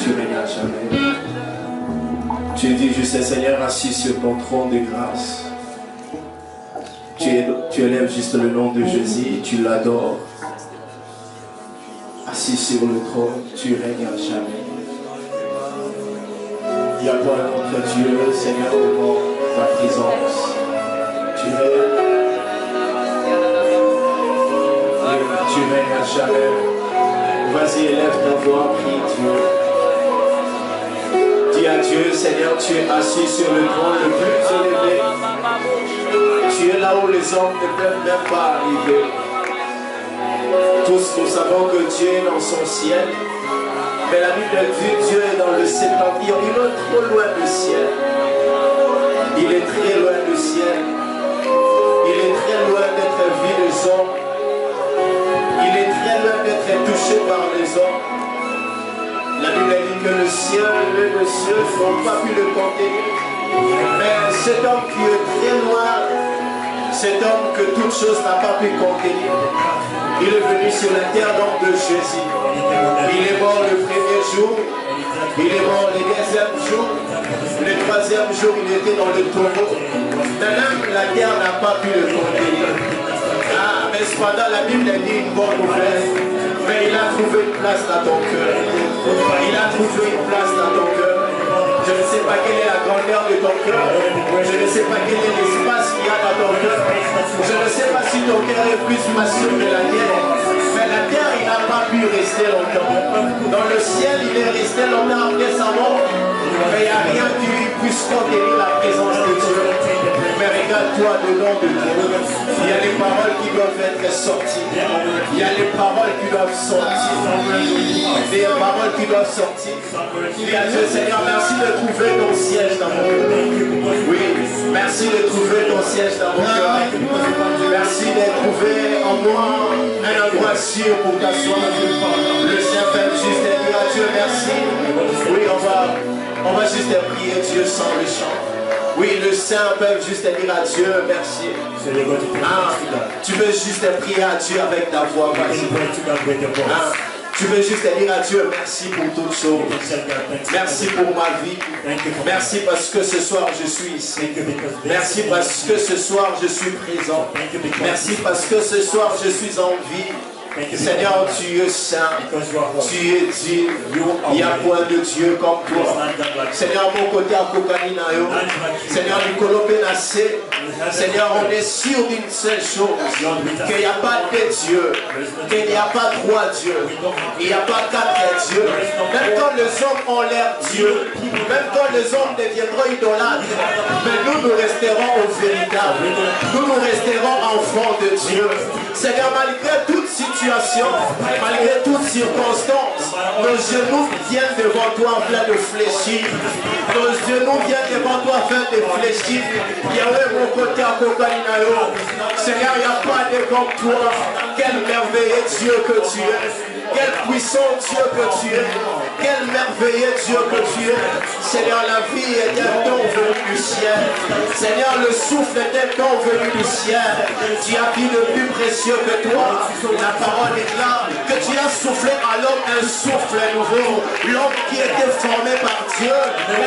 tu règnes à jamais. Tu dis, je sais Seigneur, assis sur ton trône de grâce. Tu élèves juste le nom de Jésus, tu l'adores. Assis sur le trône, tu règnes à jamais. Il n'y a pas un autre Dieu, Seigneur, devant ta présence. Tu règnes. Tu règnes à jamais. Vas-y, élève ta voix, prie Dieu. Dis à Dieu, Seigneur, tu es assis sur le trône le plus élevé. Tu es là où les hommes ne peuvent même pas arriver. Tous nous savons que Dieu est dans son ciel. Mais la Bible dit Dieu est dans le septentrion. Il est trop loin du ciel. Il est très loin du ciel. Il est très loin d'être vu des hommes. Il est très loin d'être touché par les hommes. La Bible dit que le ciel et les cieux n'ont pas pu le contenir. Mais cet homme qui est très loin, cet homme que toute chose n'a pas pu contenir, il est venu sur la terre donc de Jésus. Il est mort le premier jour, il est mort le deuxième jour, le troisième jour il était dans le tombeau. Maintenant la terre n'a pas pu le contenir. Ah, mais cependant la Bible dit une bonne nouvelle. Mais il a trouvé une place dans ton cœur. Il a trouvé une place dans ton cœur. Je ne sais pas quelle est la grandeur de ton cœur. Je ne sais pas quel est l'espace qu'il y a dans ton cœur. Je ne sais pas si ton cœur est plus massif que la terre. Mais la terre, il n'a pas pu rester longtemps. Dans le ciel, il est resté longtemps après sa mort. Mais il n'y a rien qui puisse contenir la présence de Dieu. Mais regarde-toi le nom de Dieu. Il y a les paroles qui doivent être sorties. Il y a les paroles qui doivent sortir. Des paroles qui doivent sortir. Dis à Dieu, Seigneur, merci de trouver ton siège dans mon cœur. Oui, merci de trouver ton siège dans mon cœur. Merci de trouver en moi un endroit sûr pour t'asseoir. Le Saint-Père juste et dire à Dieu merci. Oui, on va juste prier Dieu sans le chant. Oui, le Saint peut juste dire à Dieu merci. Ah, tu veux juste prier à Dieu avec ta voix. Ah, tu veux juste dire à Dieu merci pour toutes choses. Merci pour ma vie. Merci parce que ce soir je suis ici. Merci parce que ce soir je suis présent. Merci parce que ce soir je suis en vie. Seigneur, tu es saint, tu es Dieu, il n'y a point de Dieu comme toi. Seigneur, mon côté à Kokaninayo, Seigneur, Nicolo Pénacé, Seigneur, on est sûr d'une seule chose, qu'il n'y a pas de Dieu, qu'il n'y a pas trois dieux, il n'y a pas quatre dieux. Même quand les hommes ont l'air Dieu, même quand les hommes deviendront idolâtres, mais nous resterons au véritable, nous resterons enfants de Dieu. Seigneur, malgré toute situation, malgré toute circonstance, nos genoux viennent devant toi en train de fléchir. Nos genoux viennent devant toi en train de fléchir. Yahweh, mon côté à Kokaninayo. Seigneur, il n'y a pas de comme toi. Quel merveilleux Dieu que tu es. Quel puissant Dieu que tu es. Quel merveilleux Dieu que tu es. Seigneur, la vie est un don venu du ciel. Seigneur, le souffle est un don venu du ciel. Tu as dit le plus précieux que toi. La parole est là. Que tu as soufflé à l'homme un souffle nouveau. L'homme qui était formé par Dieu,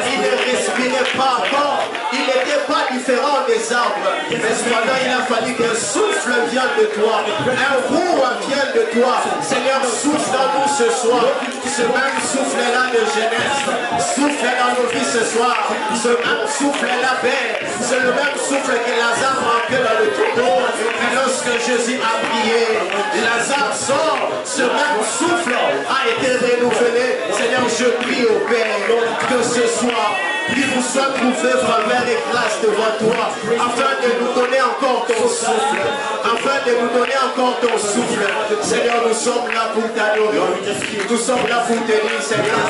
il ne respirait pas encore. Il n'était pas différent des arbres. Mais cependant, il a fallu qu'un souffle vienne de toi. Un courant vienne de toi. Seigneur, souffle dans nous ce soir. Ce même souffle-là de jeunesse. Souffle dans nos vies ce soir. Ce même souffle-là, Père. C'est le même souffle que Lazare manquait dans le tombeau. Et lorsque Jésus a prié, Lazare sort. Ce même souffle a été renouvelé. Seigneur, je prie au Père que ce soir, qu'il vous soit trouvé faveur et grâce devant toi, afin de nous donner encore ton souffle, afin de nous donner encore ton souffle. Seigneur, nous sommes là pour t'adorer, nous sommes là pour te dire, Seigneur,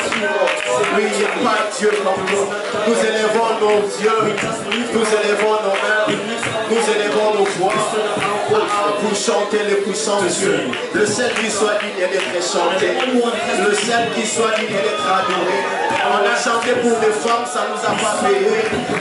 oui, il n'y a pas de Dieu comme nous. Nous élevons nos dieux, nous élevons nos mains, nous élevons nos voix pour chanter le puissant Dieu. Le seul qui soit digne d'être chanté, le seul qui soit digne d'être adoré. On a chanté pour les femmes, ça nous a pas payé.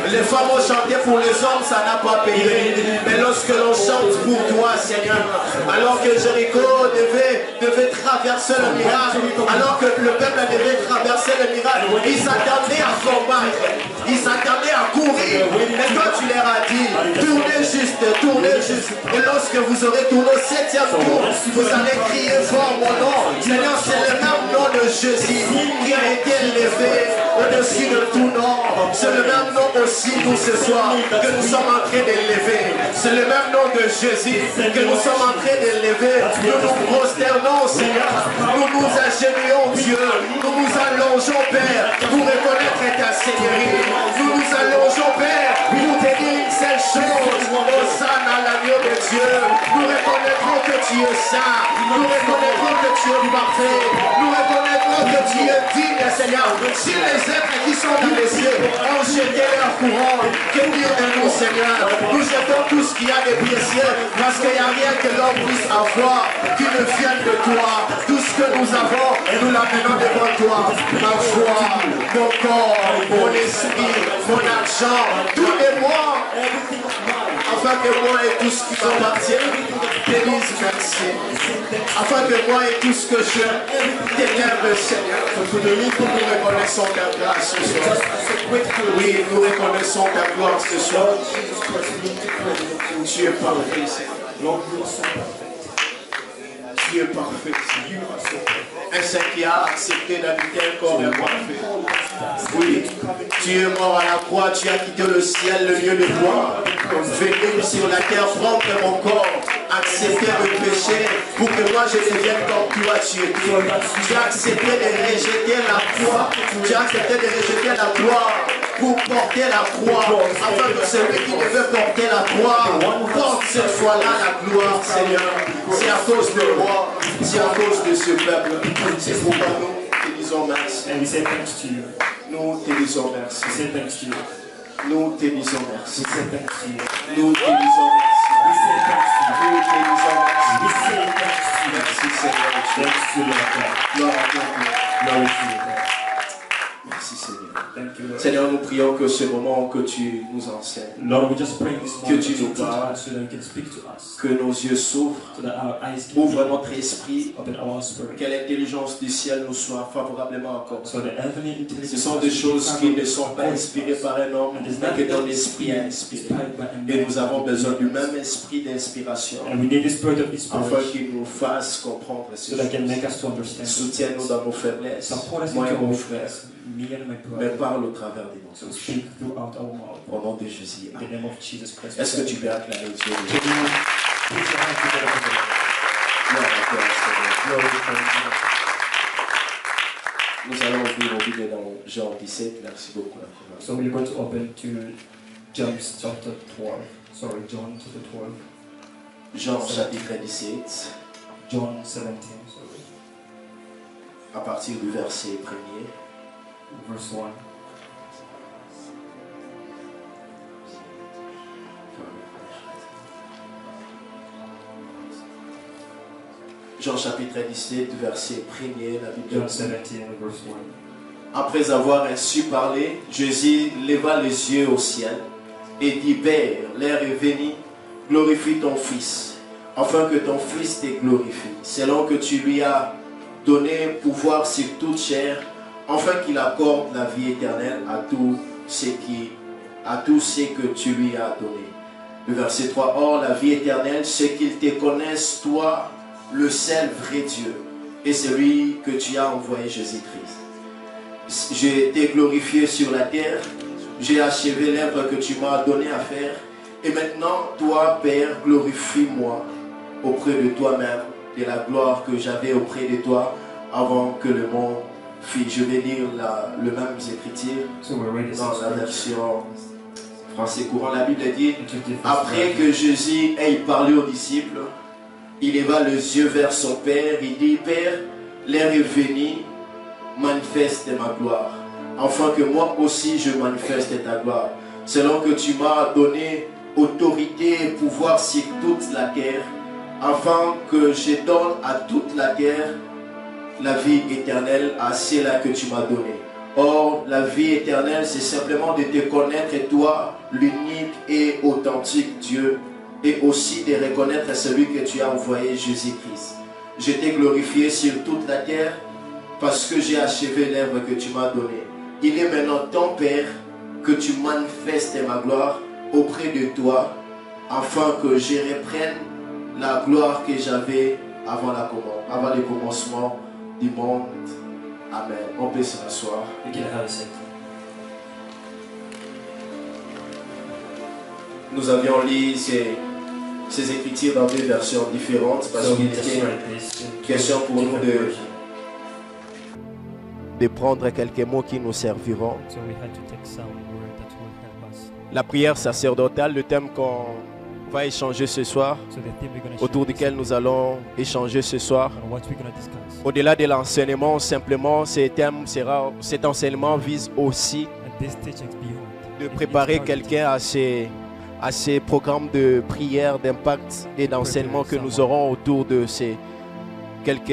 Les femmes ont chanté pour les hommes, ça n'a pas payé. Mais lorsque l'on chante pour toi, Seigneur, alors que Jéricho devait traverser traversé le miracle, alors que le peuple devait traverser le miracle, ils s'attendaient à combattre, ils s'attendaient à courir. Mais toi tu leur as dit, tournez juste, tournez juste. Et lorsque vous aurez tourné au 7e tour, vous allez crier fort mon nom. Seigneur, c'est le même nom de Jésus qui a été élevé au-dessus de tout nom. C'est le même nom aussi nous ce soir que nous sommes en train d'élever. C'est le même nom de Jésus que nous sommes en train d'élever. Nous nous prosternons, Seigneur. Nous nous agenouillons, Dieu. Nous nous allongeons, Père, pour reconnaître ta Seigneurie. Nous nous allongeons, Père, pour te dire une seule chose. Hosanna à l'agneau de Dieu. Nous reconnaîtrons que tu es saint. Nous reconnaîtrons que tu es parfait. Nous reconnaîtrons que tu es digne, Seigneur. Si les êtres qui sont dans les cieux ont jeté leur couronne, que dire de nous, Seigneur? Nous jetons tout ce qu'il y a de précieux, parce qu'il n'y a rien que l'homme puisse avoir qui ne vienne de toi. Tout ce que nous avons, nous l'amenons devant toi. Ma foi, mon corps, mon esprit, mon argent, tout de moi, afin que moi et tout ce qui m'appartient te disent merci. Afin que moi et tout ce que je t'élève, Seigneur. Nous reconnaissons ta grâce ce soir. Oui, nous reconnaissons ta gloire ce soir. Tu es parfait, Seigneur. Tu es parfait, Seigneur. Un Saint qui a accepté d'habiter un corps imparfait. Oui, tu es mort à la croix, tu as quitté le ciel, le lieu de gloire. Venu sur la terre, prendre mon corps, accepter le péché pour que moi je devienne comme toi, tu es. Tu as accepté de rejeter la croix, tu as accepté de rejeter la gloire pour porter la croix, afin que celui qui devait porter la croix porte cette fois-là la gloire, Seigneur. C'est à cause de moi, c'est à cause de ce peuple. C'est pourquoi nous te disons merci. And we say thanks to you. Nous te disons merci. We say thanks to you. Nous te disons merci. We say thanks to you. Nous te disons merci. We say thanks to you. Nous te disons merci. We say thanks to you. Merci Seigneur. Thanks to you, Lord God. Gloire à toi. Glory to you, God. Merci Seigneur. Thank you, Lord. Seigneur, nous prions que ce moment que tu nous enseignes, Lord, we just pray this que morning tu that you nous teach parles, us so that you can speak to us, que nos yeux s'ouvrent, so that our eyes can ouvre be notre esprit, open, our spirit, que l'intelligence du ciel nous soit favorablement accordée. so that heavenly Ce intelligence sont des choses qui ne sont pas inspirées par un homme, mais que ton esprit a inspiré. Et nous avons besoin du même esprit d'inspiration, and we need the spirit of afin inspiration qu'il nous fasse comprendre ces so that can choses. make us to understand. Soutiens-nous dans nos faiblesses, Support us moi et into mon our frère, weakness, me and my mais brother, parle au travers des so noms. speak throughout our mouth. Au nom de Jésus. In the name of Jesus Christ. Est-ce que tu peux acclamer Dieu? Can you put your hands together for the Lord? Gloire à toi, Seigneur. Glory to God. Nous allons ouvrir nos Bibles dans Jean 17. Merci beaucoup. So we're going to open to John chapter 12. Sorry, John chapter 12. Jean chapitre 17, John 17, sorry. à partir du verset 1er. Verse 1. Jean chapitre 17, verset 1er, la Bible John dit, 17, verse 1. après avoir ainsi parlé, Jésus leva les yeux au ciel et dit, Père, l'heure est venue, glorifie ton Fils, afin que ton Fils te glorifie, selon que tu lui as donné pouvoir sur toute chair, afin qu'il accorde la vie éternelle à tous ceux que tu lui as donné. Le verset 3, or la vie éternelle, c'est qu'ils te connaissent, toi, le seul vrai Dieu, et celui que tu as envoyé, Jésus-Christ. J'ai été glorifié sur la terre, j'ai achevé l'œuvre que tu m'as donné à faire, et maintenant, toi, Père, glorifie-moi auprès de toi-même, de la gloire que j'avais auprès de toi, avant que le monde fît. Je vais lire le même écriture dans la version français courant. La Bible dit, après que Jésus ait parlé aux disciples, il leva les yeux vers son Père, il dit, Père, l'heure est venue, manifeste ma gloire, afin que moi aussi je manifeste ta gloire, selon que tu m'as donné autorité et pouvoir sur toute la terre, afin que je donne à toute la terre la vie éternelle à ceux-là que tu m'as donné. Or, la vie éternelle, c'est simplement de te connaître, toi, l'unique et authentique Dieu, et aussi de reconnaître celui que tu as envoyé, Jésus-Christ. Je t'ai glorifié sur toute la terre parce que j'ai achevé l'œuvre que tu m'as donnée. Il est maintenant ton Père que tu manifestes ma gloire auprès de toi afin que je reprenne la gloire que j'avais avant le commencement du monde. Amen. On peut se rasseoir. You can have a seat. Nous avions lu ces écritures dans deux versions différentes parce So qu'il we just était read this in question pour nous different versions. de prendre quelques mots qui nous serviront. So we had to take some word that will help us. La prière sacerdotale, le thème qu'on va échanger ce soir, So the theme we're going to autour duquel nous allons échanger ce soir. on what we're going to discuss. Au-delà de l'enseignement, simplement, cet enseignement vise aussi And this teachings beyond. de It's préparer targeted quelqu'un à ces programmes de prière, d'impact et d'enseignement que nous aurons autour de ces quelques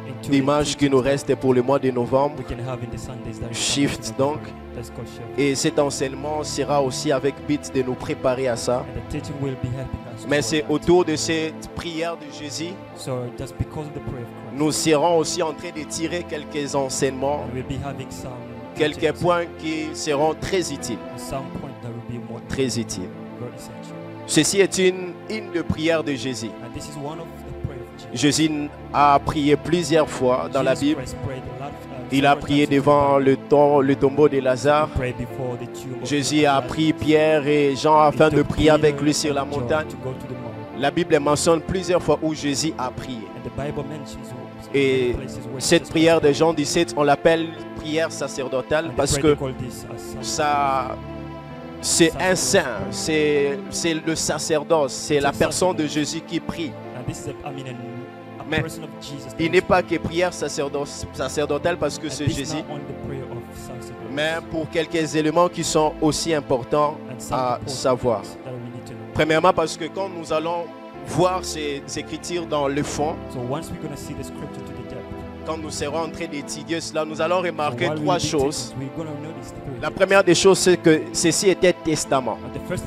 into the dimanches qui nous teachings restent pour le mois de novembre. we can have in the Sundays that Shift, donc. That's called shift. Et cet enseignement sera aussi avec but de nous préparer à ça. And the teaching will be helping us. Mais toward c'est that. autour de cette prière de Jésus, So just because of the prayer of Christ, nous serons aussi en train de tirer quelques enseignements, and we'll be having some quelques teachings points qui seront très utiles. and some point that will be more Très utiles. very essential. Ceci est une de prière de Jésus. And this is one of the prayer of Jesus. Jésus a prié plusieurs fois dans la Jesus Bible. Christ prayed a lot, Il a several prié times in the devant Bible. le tombeau de Lazare. He prayed before the tomb of Jésus a Lazarus. pris Pierre et Jean He afin de took prier avec Peter lui sur la and John montagne. to go to the mount. La Bible mentionne plusieurs fois où Jésus a prié. And the Bible mentions Et many places where cette Jesus prière de Christ Jean 17, on l'appelle prière sacerdotale prayed. And parce they pray, que they call this a ça, c'est un saint, c'est le sacerdoce, c'est la personne de Jésus qui prie. And this is a Mais person of Jesus. Il n'est pas que prière sacerdotale parce que And c'est this is Jésus, not only the prayer of sacerdoce. mais pour quelques éléments qui sont aussi importants And some à important savoir. things that we need to know. Premièrement parce que quand nous allons voir ces écritures dans le fond, So once we're going to see the scripture to the depth, quand nous serons en train d'étudier cela, nous allons so remarquer while trois we choses. we're going to notice three La things. première des choses, c'est que ceci était testament. And the first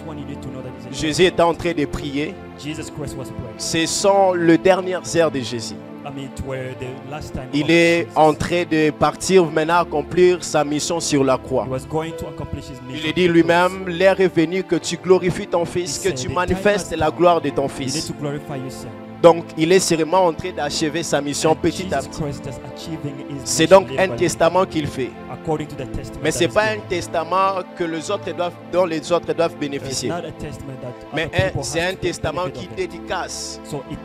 one you need to know that is Jésus était en train de prier. Jesus Christ was praying. Ce sont les dernières heures de Jésus. I mean, to where the last time Il of est Jesus, en train de partir maintenant accomplir sa mission sur la croix. he was going to accomplish his mission. Il dit lui-même, l'heure est venue que tu glorifies ton Fils, que tu manifestes la gloire de ton You need Fils. to glorify yourself. Donc, il est seulement en train d'achever sa mission And petit à Jesus petit. Christ is achieving his C'est mission donc little un by little, testament qu'il fait. according to the testament Mais that ce n'est is pas un given. testament que dont les autres doivent It's bénéficier. not a testament that Mais other people c'est have un to testament benefit qui of it. dédicace. So it,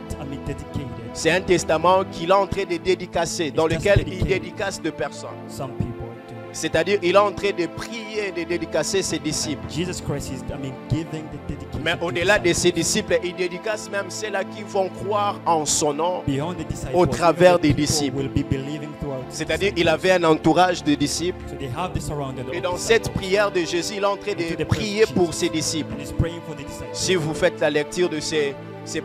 dedicated. C'est un testament qu'il est en train de dédicacer, dans It's just lequel il dedicated. dédicace de personnes. Some people do. C'est-à-dire, il est en train de prier, de dédicacer ses disciples. Jesus Christ is, giving the dedication. Mais to au-delà de disciples. ses disciples, il dédicace même ceux-là qui vont croire en son nom. Beyond the disciples, au travers even the des people disciples. will be believing throughout the C'est-à-dire, disciples. il avait un entourage de disciples. So they have this surrounded Et of dans disciples. cette prière de Jésus, il est en train de prier pour ses disciples. And he's praying for the disciples. Si vous faites la lecture de ces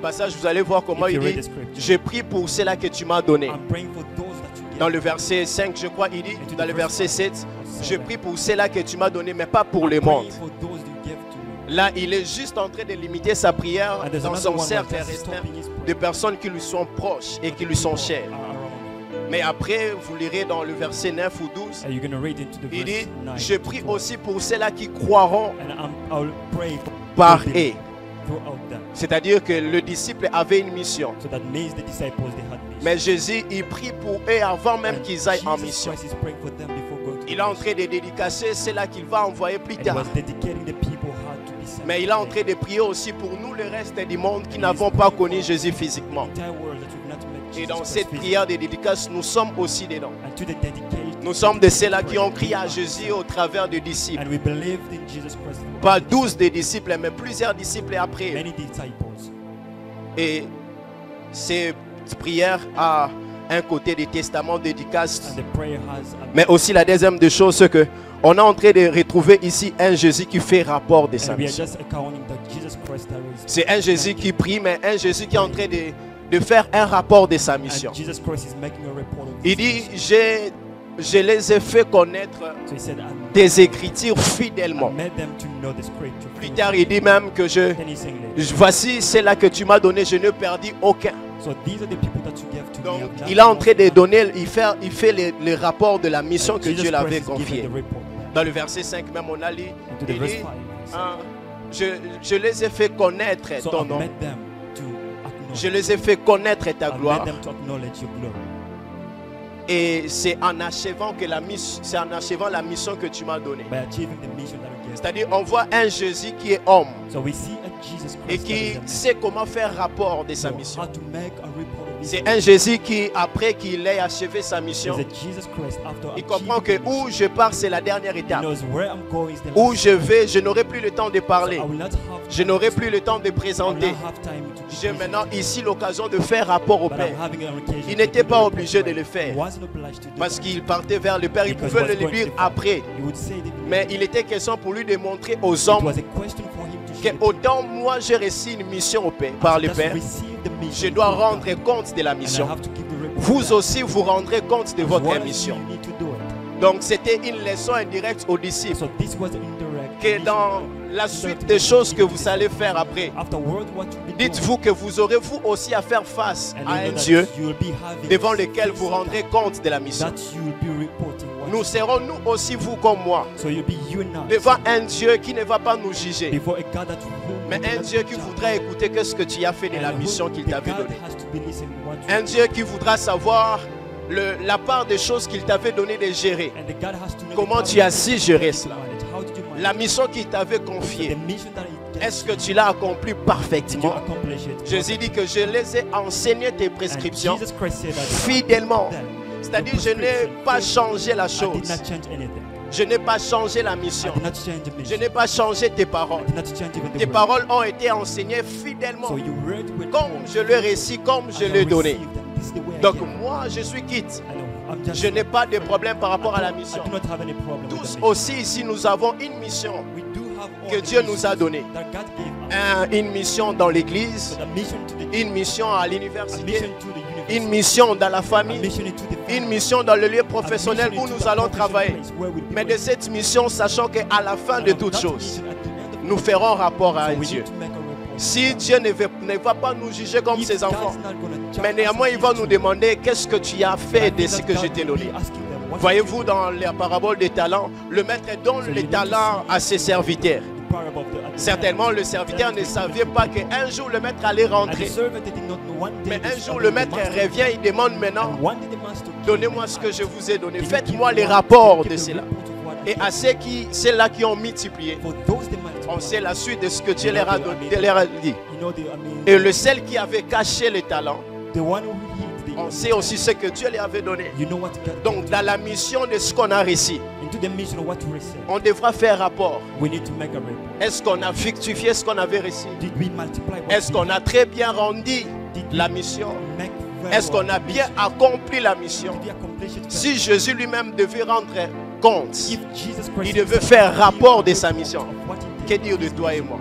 passages, vous allez voir comment If il you read dit the scripture, « Je prie pour ceux-là que tu m'as donné ». I'm praying for those that you give. Dans le verset 5, je crois, il dit, And to dans the le verse verset 7, 5 or Je 7, prie pour ceux-là que tu m'as donné, mais pas pour I'm le monde. praying for those you give to me. Là, il est juste en train de limiter sa prière And there's dans another son one cercle where just restreint stopping his de prayer. personnes qui lui sont proches et qui lui sont chères. Are around him. Mais après, vous lirez dans le verset 9 ou 12, And you're going to read into the il verse dit, 9 je to prie 12. aussi pour ceux-là qui croiront And I'll pray for par them eux. throughout them. C'est-à-dire que le disciple avait une mission. So that means the disciples, they had mission. Mais Jésus, il prie pour eux avant même And qu'ils aillent en Jesus mission. Christ is praying for them before going to Il the est en mission. train de dédicacer ceux-là qu'il va envoyer plus And he tard. was dedicating the people how to be sent. Mais il est en train de prier aussi pour nous, le reste du monde, qui n'avons pas connu Jésus physiquement. Entire world that we've not met Et Jesus dans Christ cette physically. prière de dédicace, nous sommes aussi dedans. And to the dedicated, Nous sommes de ceux-là qui ont crié à Jésus au travers des disciples. and we believed in Jesus Christ. Pas 12 des disciples, mais plusieurs disciples après. Many disciples. Et cette prière a un côté des testaments dédicaces. And the prayer has a Mais aussi la deuxième des choses, c'est que on est en train de retrouver ici un Jésus qui fait rapport de sa and we are mission. just accounting that Jesus Christ that is C'est un Jésus qui prie, mais un Jésus qui est en train de faire un rapport de sa mission. and Jesus Christ is making a report of Il this dit, j'ai je les ai fait connaître So he said, des Écritures fidèlement. I made them to know the scripture. Plus tard, il dit même que Then he's saying this. voici, c'est là que tu m'as donné, je ne perdis aucun. So these are the people that you gave to Donc, me. il est en train de donner, il fait les rapports de la mission que Jesus Dieu l'avait Christ is giving confiée. the report. Dans le verset 5 même, on a lu, Into the il verse dit, 5. je les ai fait connaître So ton I nom. made them to acknowledge. Je les ai fait connaître ta I gloire. made them to acknowledge your glory. Et c'est en achevant la mission que tu m'as donnée. By achieving the mission that you gave. C'est-à-dire, on voit un Jésus qui est homme So we see a Jesus et Christ that qui is a man. sait comment faire rapport de sa So mission. how to make a report of his C'est glory. un Jésus qui, après qu'il ait achevé sa mission, Is a Jesus Christ after il comprend que achieving the où mission, je pars, c'est la dernière he étape. knows where I'm going is the Où last je step. vais, je n'aurai plus le temps de parler. I will not have Je time n'aurai to plus le temps de I will présenter. not have time to J'ai present. maintenant ici l'occasion de faire rapport au But Père. I'm having an occasion Il to n'était do pas the report obligé de right. le faire. He wasn't obliged to do Parce that. qu'il partait vers le Père, il Because pouvait he was le going lire to the Father. après. He would say that Mais il était question pour lui de montrer aux it hommes was a question for him to que show autant moi j'ai reçu une mission au Père, par le just Père, receive the mission je dois from God. rendre compte de la And I mission. have to give the report Vous back. aussi, vous rendrez compte de As votre well as mission. you need to do it. Donc c'était une leçon indirecte aux disciples. So this was indirect. Que dans la suite des choses que vous allez faire après, Afterward, what you'll be doing, dites-vous que vous aurez vous aussi à faire face and à you un know that Dieu you'll be having devant to lequel face vous it, rendrez compte de la mission. that you'll be reporting what Nous serons nous aussi, vous comme moi, so you'll be united devant un Dieu qui ne va pas nous juger, before a God that whom mais we un cannot Dieu qui judge. voudra écouter qu'est-ce que tu as fait de And la whom mission qu'il the t'avait God donnée. has to be listening what you Un Dieu qui voudra savoir la part des choses qu'il t'avait donné de gérer. and the God has to know Comment the tu as power su that gérer you cela? manage. How did you manage La mission qu'il t'avait the confiée, mission that he gave est-ce que you? tu l'as accomplie Did you parfaitement? accomplish it? Jésus dit que je les ai enseigné tes And prescriptions Jesus Christ said that fidèlement. them, C'est-à-dire, your je n'ai prescription, pas changé la I did chose. not change anything. Je n'ai pas changé la I mission. did not change the Je mission. n'ai pas changé tes paroles. I did not change even the Tes word. paroles ont été enseignées fidèlement, So you read with comme je l'ai récit, comme je l'ai donné. Donc moi, je suis quitte. Je n'ai pas de problème par rapport à la mission. Tous aussi ici, nous avons une mission que Dieu nous a donnée. Une mission dans l'église, une mission à l'université, une mission dans la famille, une mission dans le lieu professionnel où nous allons travailler. Mais de cette mission, sachant qu'à la fin de toutes choses, nous ferons rapport à Dieu. Si Dieu ne va pas nous juger comme ses enfants, mais néanmoins il va nous demander qu'est-ce que tu as fait de ce que je t'ai donné. Voyez-vous dans la parabole des talents, le maître donne les talents à ses serviteurs. Certainement le serviteur ne savait pas qu'un jour le maître allait rentrer. Mais un jour le maître revient, il demande maintenant, donnez-moi ce que je vous ai donné, faites-moi les rapports de cela. Et à ceux-là qui ont multiplié, on sait la suite de ce que Dieu leur a dit. Et le seul qui avait caché les talents, on sait aussi ce que Dieu leur avait donné. Donc dans la mission de ce qu'on a reçu, on devra faire rapport. Est-ce qu'on a fructifié ce qu'on avait reçu? Est-ce qu'on a très bien rendu la mission? Est-ce qu'on a bien accompli la mission? Si Jésus lui-même devait rendre compte, il devait faire rapport de sa mission. Que dire de toi et moi?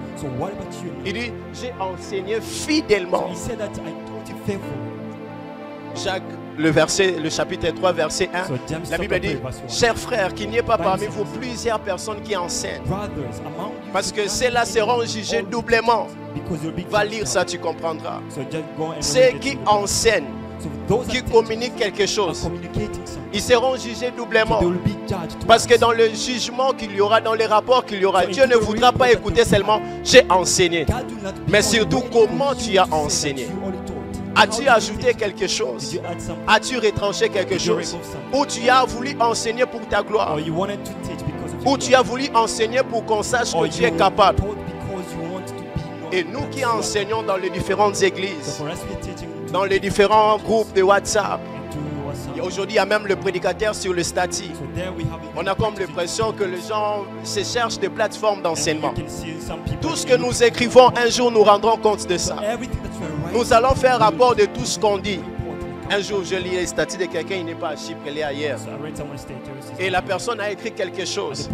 Il dit, j'ai enseigné fidèlement. Jacques, le chapitre 3, verset 1, la Bible dit, chers frères, qu'il n'y ait pas parmi vous plusieurs personnes qui enseignent, parce que ceux-là seront jugés doublement. Va lire ça, tu comprendras. Ceux qui enseignent, qui communiquent quelque chose, ils seront jugés doublement. Parce que dans le jugement qu'il y aura, dans les rapports qu'il y aura, Dieu ne voudra pas écouter seulement j'ai enseigné, mais surtout comment tu as enseigné. As-tu ajouté quelque chose? As-tu retranché quelque chose? Ou tu as voulu enseigner pour ta gloire? Ou tu as voulu enseigner pour qu'on sache que tu es capable? Et nous qui enseignons dans les différentes églises, dans les différents groupes de WhatsApp, aujourd'hui il y a même le prédicateur sur le statut. On a comme l'impression que les gens se cherchent des plateformes d'enseignement. Tout ce que nous écrivons, un jour nous rendrons compte de ça. Nous allons faire rapport de tout ce qu'on dit. Un jour, je lis les statuts de quelqu'un, il n'est pas à Chypre, il est ailleurs. Et la personne a écrit quelque chose.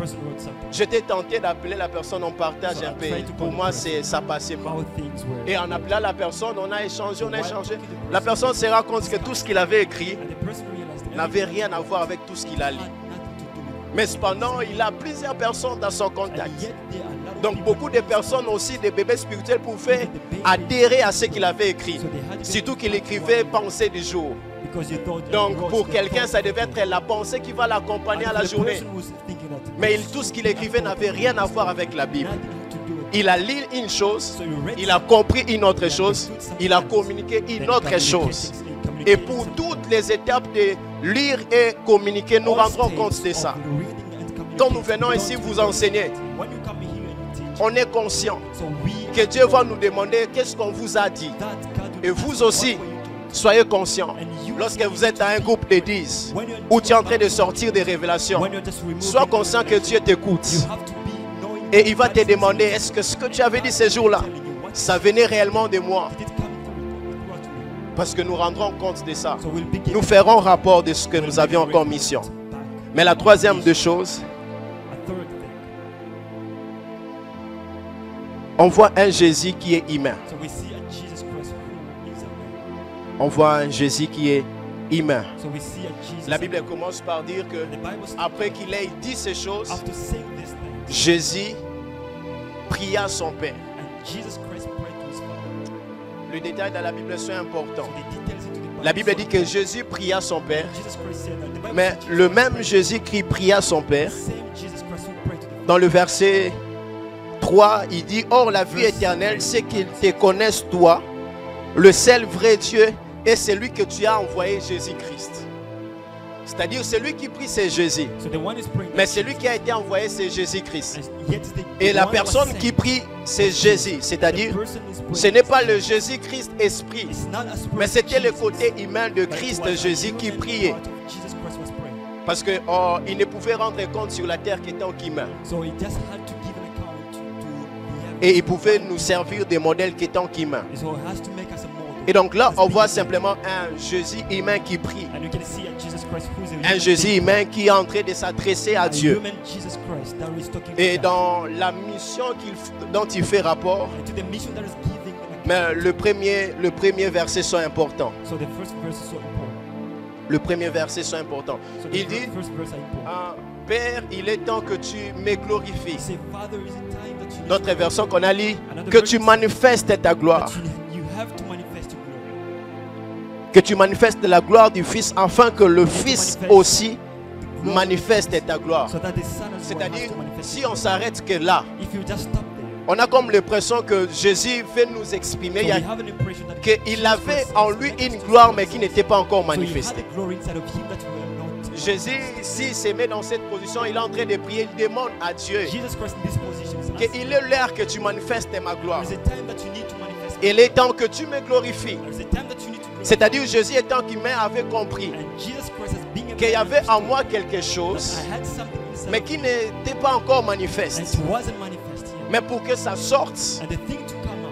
J'étais tenté d'appeler la personne, on partage un peu. Pour moi, ça passait pas. Et en appelant la personne, on a échangé. La personne se rend compte que tout ce qu'il avait écrit n'avait rien à voir avec tout ce qu'il a lu. Mais cependant, il a plusieurs personnes dans son contact. Donc beaucoup de personnes aussi, des bébés spirituels, pouvaient adhérer à ce qu'il avait écrit. Surtout qu'il écrivait pensée du jour. Donc pour quelqu'un, ça devait être la pensée qui va l'accompagner à la journée. Mais tout ce qu'il écrivait n'avait rien à voir avec la Bible. Il a lu une chose, il a compris une autre chose, il a communiqué une autre chose. Et pour toutes les étapes de lire et communiquer, nous rendrons compte de ça. Quand nous venons ici vous enseigner, on est conscient que Dieu va nous demander qu'est-ce qu'on vous a dit. Et vous aussi, soyez conscients. Lorsque vous êtes dans un groupe de 10, où tu es en train de sortir des révélations, sois conscient que Dieu t'écoute. Et il va te demander, est-ce que ce que tu avais dit ces jours-là, ça venait réellement de moi? Parce que nous rendrons compte de ça. Nous ferons rapport de ce que nous avions comme mission. Mais la troisième des choses, on voit un Jésus qui est humain. On voit un Jésus qui est humain. La Bible commence par dire que après qu'il ait dit ces choses, Jésus pria son Père. Le détail dans la Bible est important. La Bible dit que Jésus pria son Père. Mais le même Jésus qui pria son Père, dans le verset 3, il dit: or la vie éternelle, c'est qu'ils te connaissent toi, le seul vrai Dieu, et celui que tu as envoyé, Jésus-Christ. C'est-à-dire celui qui prie, c'est Jésus. Mais celui qui a été envoyé, c'est Jésus-Christ. Et la personne qui prie, c'est Jésus. C'est-à-dire, ce n'est pas le Jésus-Christ esprit, mais c'était le côté humain de Christ Jésus qui priait. Parce qu'il ne pouvait rendre compte sur la terre qu'étant qu'humain. Et il pouvait nous servir des modèles qu'étant qu'humain. Et donc là, on voit simplement un Jésus humain qui prie. Un Jésus humain qui est en train de s'adresser à Dieu. Et dans la mission dont il fait rapport, mais le premier verset sont importants. Le premier verset sont importants. Il dit: Père, il est temps que tu me glorifies. Notre version qu'on a lu, que tu manifestes ta gloire. Que tu manifestes la gloire du Fils, afin que le Fils aussi manifeste ta gloire. C'est-à-dire, si on s'arrête que là, on a comme l'impression que Jésus veut nous exprimer qu'il avait en lui une gloire mais qui n'était pas encore manifestée. Jésus, s'il se met dans cette position, il est en train de prier, il demande à Dieu qu'il est l'heure que tu manifestes ma gloire. Il est temps que tu me glorifies. C'est-à-dire, Jésus étant qu'humain avait compris qu'il y avait en moi quelque chose, mais qui n'était pas encore manifeste. Mais pour que ça sorte,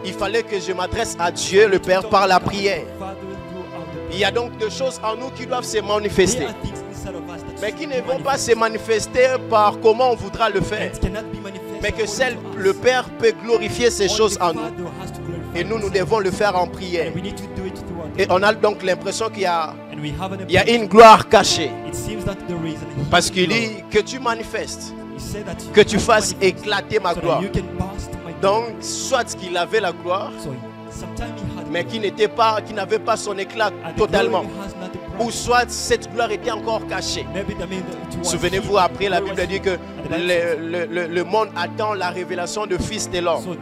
il fallait que je m'adresse à Dieu, le Père, par la prière. Il y a donc des choses en nous qui doivent se manifester, mais qui ne vont pas se manifester par comment on voudra le faire. Mais que seul le Père peut glorifier ces choses en nous. Et nous devons le faire en prière. Et on a donc l'impression qu'il y a une gloire cachée. Parce qu'il dit que tu manifestes, que tu fasses éclater ma gloire. Donc, soit qu'il avait la gloire, mais qui n'avait pas son éclat totalement. Ou soit cette gloire était encore cachée. Souvenez-vous, après la Bible dit que le monde attend la révélation du Fils de l'homme.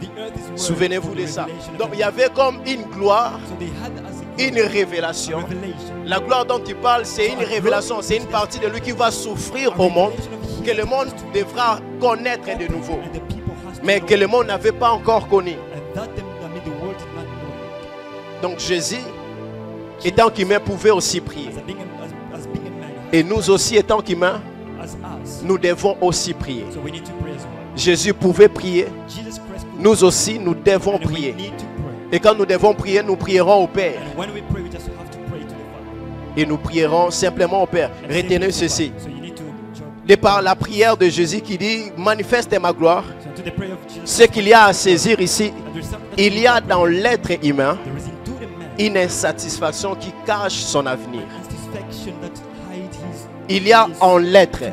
Souvenez-vous de ça. Donc il y avait comme une gloire, une révélation. La gloire dont il parle, c'est une révélation. C'est une partie de lui qui va souffrir au monde, que le monde devra connaître de nouveau, mais que le monde n'avait pas encore connu. Donc Jésus, étant qu'humain, pouvait aussi prier. Et nous aussi, étant qu'humains, nous devons aussi prier. Jésus pouvait prier. Nous aussi, nous devons prier. Et quand nous devons prier, nous prierons au Père. Et nous prierons simplement au Père. Retenez ceci. De par la prière de Jésus qui dit: manifeste ma gloire. Ce qu'il y a à saisir ici, il y a dans l'être humain une insatisfaction qui cache son avenir. il y a en l'être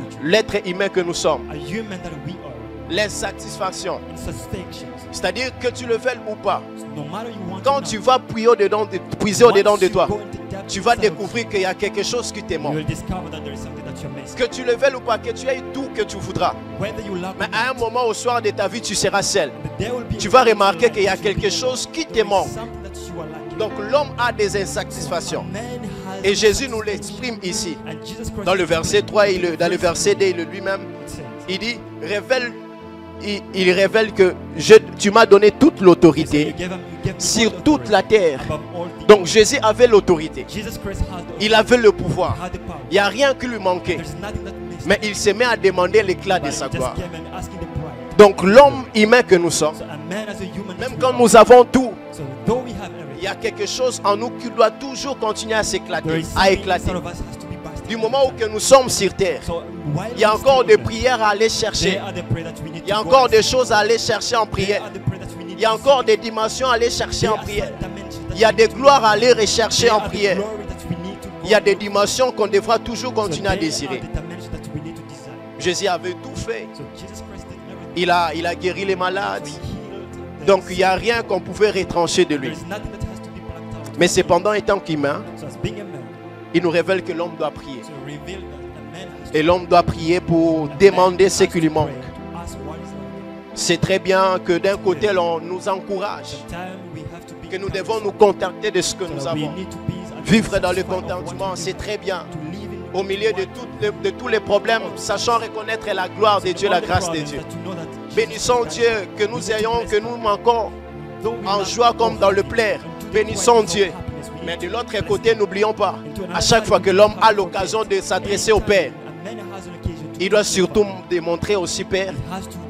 humain que nous sommes, a human that we are, l'insatisfaction. insatisfaction. C'est-à-dire que tu le veuilles ou pas. No matter you want Quand it tu now, vas puiser au-dedans de toi, once you go into depth tu vas inside of découvrir qu'il y a quelque chose qui te you, you manque. will discover that there is something that you're missing. Que tu le veuilles ou pas, que tu aies tout que tu voudras. Whether you love Mais it à un moment au soir de ta vie, tu seras seul. but there will be Tu a vas time in remarquer your qu'il y a life that quelque you chose qui te there is manque. something that you are lacking. Donc l'homme a des A insatisfactions. man has Et Jésus nous insatisfaction. l'exprime ici. And Jesus Christ Dans le verset 3, dans le verse verset D, lui-même, says, il dit, il révèle que tu m'as donné toute l'autorité you gave me sur all toute la authority terre. above all things. Donc Jésus avait l'autorité. Jesus Christ had the Il avait le pouvoir. had the power. Il n'y a rien qui lui manquait. There's nothing that missed. Mais il se met à demander l'éclat de But he sa just gloire. came and asking the pride. Donc l'homme humain que nous sommes, So a man as a human, même as we quand are, nous avons tout, so though we have il y everything, a quelque chose en nous qui doit toujours continuer à there s'éclater, is à something éclater. inside of us has to be busted. Du moment où que nous sommes sur terre, So while il y a we encore still des on earth, prières à aller there chercher. are the prayer that we need Il y a to go encore and des seek. choses à aller chercher en There prière. are the prayer that we need Il y a to encore seek. des dimensions à aller chercher There en are prière. some dimensions that Il y a we des need to gloires go. à aller rechercher There en are the prière. glory that we need to Il y a go des and dimensions qu'on devra toujours so continuer à there désirer. are the dimensions that we need to desire. Jésus avait tout fait. So Jesus Christ did everything. Il a guéri les malades. So he healed the Donc il sick. n'y a rien qu'on pouvait retrancher de There lui. is nothing that has to be plucked out. Mais cependant, étant qu'humain, So as being a man, il nous révèle que l'homme doit prier. so reveal that a man has to Et l'homme doit prier pour demander ce qui lui manque. C'est très bien que d'un côté, on nous encourage, que nous devons nous contenter de ce que nous avons. Vivre dans le contentement, c'est très bien. Au milieu de tous les problèmes, sachant reconnaître la gloire de Dieu, la grâce de Dieu. Bénissons Dieu, que nous ayons, que nous manquons en joie comme dans le plaire. Bénissons Dieu. Mais de l'autre côté, n'oublions pas, à chaque fois que l'homme a l'occasion de s'adresser au Père, il doit surtout démontrer aussi, Père,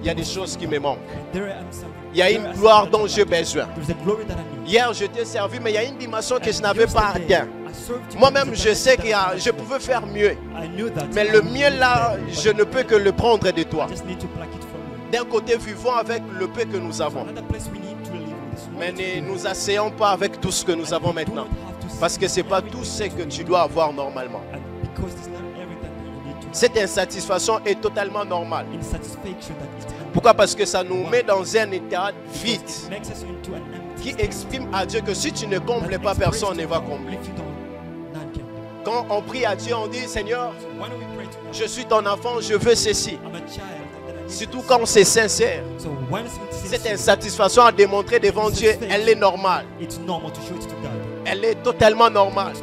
il y a des choses qui me manquent. Il y a une gloire dont j'ai besoin. Hier, je t'ai servi, mais il y a une dimension que je n'avais pas atteint. Moi-même, je sais que je pouvais faire mieux. Mais le mieux là, je ne peux que le prendre de toi. D'un côté, vivons avec le peu que nous avons. Mais ne nous asseyons pas avec tout ce que nous avons maintenant. Parce que ce n'est pas tout ce que tu dois avoir normalement. Cette insatisfaction est totalement normale. Pourquoi? Parce que ça nous met dans un état vide qui exprime à Dieu que si tu ne combles pas, personne ne va combler. Quand on prie à Dieu, on dit: Seigneur, je suis ton enfant, je veux ceci. Surtout quand c'est sincère. Cette insatisfaction à démontrer devant Dieu, elle est normale. Elle est totalement normale.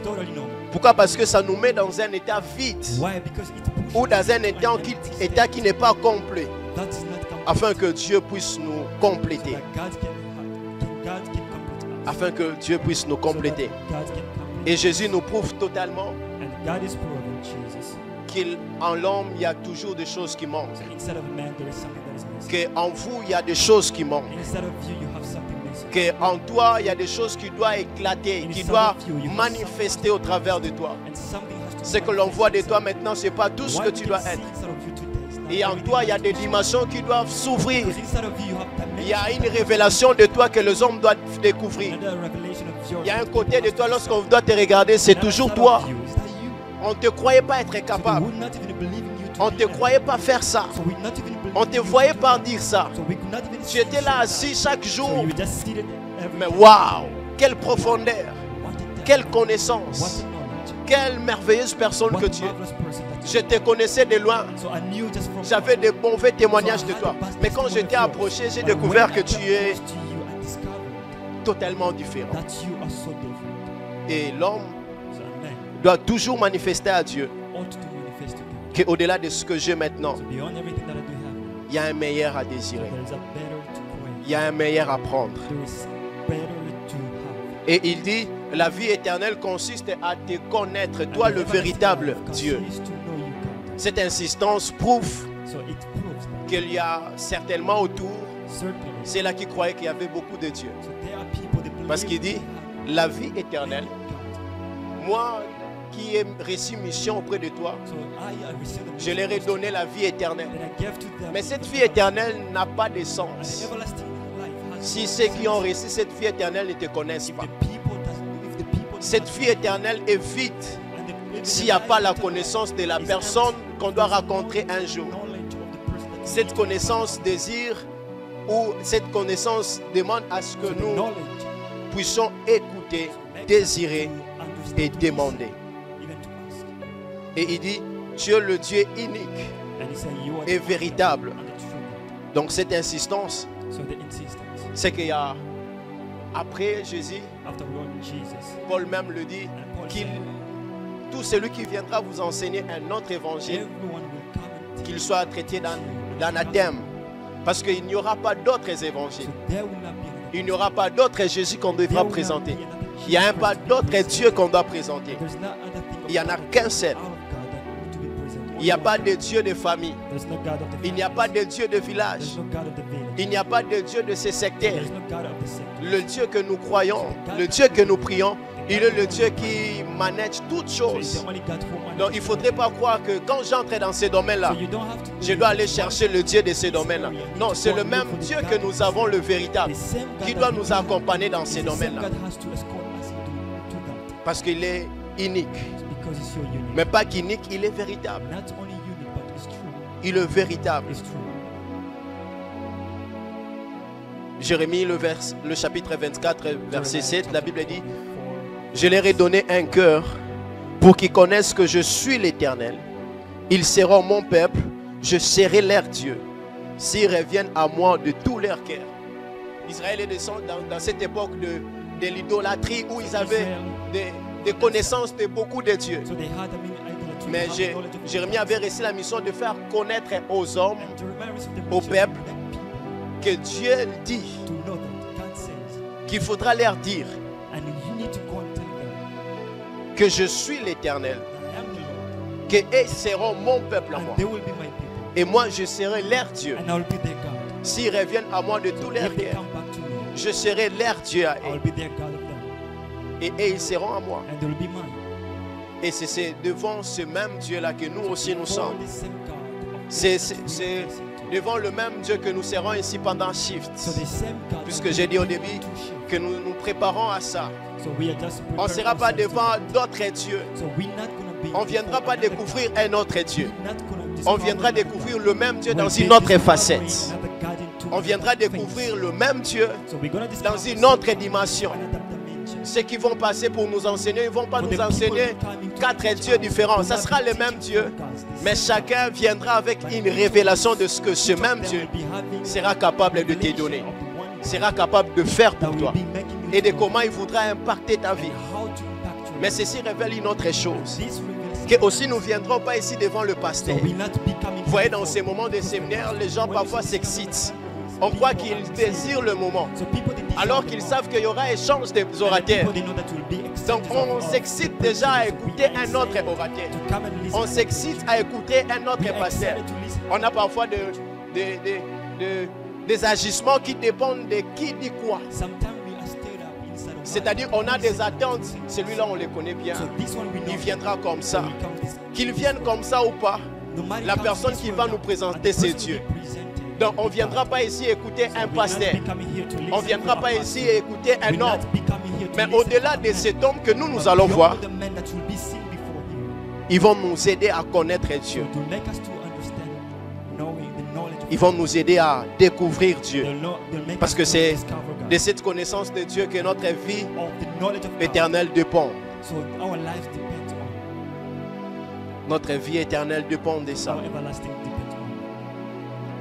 Pourquoi? Parce que ça nous met dans un état vide ou dans un état qui n'est pas complet, afin que Dieu puisse nous compléter. Afin que Dieu puisse nous compléter. Et Jésus nous prouve totalement qu'en l'homme, il y a toujours des choses qui manquent. Qu'en vous, il y a des choses qui manquent. Qu'en toi, il y a des choses qui doivent éclater, qui doivent manifester au travers de toi. Ce que l'on voit de toi maintenant, ce n'est pas tout ce que tu dois être. Et en toi, il y a des dimensions qui doivent s'ouvrir. Il y a une révélation de toi que les hommes doivent découvrir. Il y a un côté de toi, lorsqu'on doit te regarder, c'est toujours toi. On ne te croyait pas être capable. On ne te croyait pas faire ça. On ne te voyait pas dire ça. Tu étais là assis chaque jour. Mais waouh, quelle profondeur, quelle connaissance, quelle merveilleuse personne que tu es. Je te connaissais de loin. J'avais de mauvais témoignages de toi. Mais quand je t'ai approché, j'ai découvert que tu es totalement différent. Et l'homme doit toujours manifester à Dieu qu'au-delà de ce que j'ai maintenant, il y a un meilleur à désirer. Il y a un meilleur à prendre. Et il dit, la vie éternelle consiste à te connaître, toi le véritable Dieu. Cette insistance prouve qu'il y a certainement autour, c'est là qui croyait qu'il y avait beaucoup de Dieu. Parce qu'il dit, la vie éternelle, moi qui ai reçu mission auprès de toi, je leur ai donné la vie éternelle. Mais cette vie éternelle n'a pas de sens si ceux qui ont reçu cette vie éternelle ne te connaissent pas. Cette vie éternelle est vide s'il n'y a pas la connaissance de la personne qu'on doit rencontrer un jour. Cette connaissance désire ou cette connaissance demande à ce que nous puissions écouter, désirer et demander. Et il dit, tu es le Dieu unique et véritable. Donc cette insistance, c'est qu'il y a, après Jésus, Paul même le dit, tout celui qui viendra vous enseigner un autre évangile, qu'il soit traité d'anathème. Parce qu'il n'y aura pas d'autres évangiles. Il n'y aura pas d'autres Jésus qu'on devra présenter. Il n'y a pas d'autres Dieu qu'on doit présenter. Il n'y en a qu'un seul. Il n'y a pas de Dieu de famille. Il n'y a pas de Dieu de village. Il n'y a pas de Dieu de ces sectaires. Le Dieu que nous croyons, le Dieu que nous prions, il est le Dieu qui manage toutes choses. Donc il ne faudrait pas croire que quand j'entre dans ces domaines-là, je dois aller chercher le Dieu de ces domaines-là. Non, c'est le même Dieu que nous avons, le véritable, qui doit nous accompagner dans ces domaines-là. Parce qu'il est unique. Mais pas qu'unique, il est véritable. Il est véritable. Jérémie, le chapitre 24, verset 7, la Bible dit: je leur ai donné un cœur pour qu'ils connaissent que je suis l'Éternel. Ils seront mon peuple, je serai leur Dieu. S'ils reviennent à moi de tout leur cœur. Israël est dans cette époque de l'idolâtrie où ils avaient des connaissances de beaucoup de dieux. Mais Jérémie avait reçu la mission de faire connaître aux hommes, au peuple, que Dieu dit qu'il faudra leur dire que je suis l'Éternel, qu'ils seront mon peuple à moi, et moi je serai leur Dieu. S'ils reviennent à moi de tout leur cœur, je serai leur Dieu à eux, et ils seront à moi. Et c'est devant ce même Dieu-là que nous aussi nous sommes. C'est devant le même Dieu que nous serons ici pendant Shift. Puisque j'ai dit au début que nous nous préparons à ça. On ne sera pas devant d'autres dieux. On ne viendra pas découvrir un autre Dieu. On viendra découvrir le même Dieu dans une autre facette. On viendra découvrir le même Dieu dans une autre dimension. Ceux qui vont passer pour nous enseigner, ils ne vont pas nous enseigner 4 dieux différents. Ça sera le même Dieu. Mais chacun viendra avec une révélation de ce que ce même Dieu sera capable de te donner. Sera capable de faire pour toi. Et de comment il voudra impacter ta vie. Mais ceci révèle une autre chose. Que aussi nous ne viendrons pas ici devant le pasteur. Vous voyez, dans ces moments de séminaire, les gens parfois s'excitent. On croit qu'ils désirent le moment, alors qu'ils savent qu'il y aura échange des orateurs. Donc on s'excite déjà à écouter un autre orateur. On s'excite à écouter un autre pasteur. On a parfois des agissements qui dépendent de qui dit quoi. C'est-à-dire on a des attentes. Celui-là on le connaît bien. Il viendra comme ça. Qu'il vienne comme ça ou pas, la personne qui va nous présenter c'est Dieu. Donc on ne viendra pas ici écouter un pasteur. On ne viendra pas ici écouter un homme. Mais au-delà de cet homme que nous allons voir, ils vont nous aider à connaître Dieu. Ils vont nous aider à découvrir Dieu. Parce que c'est de cette connaissance de Dieu que notre vie éternelle dépend. Notre vie éternelle dépend de ça.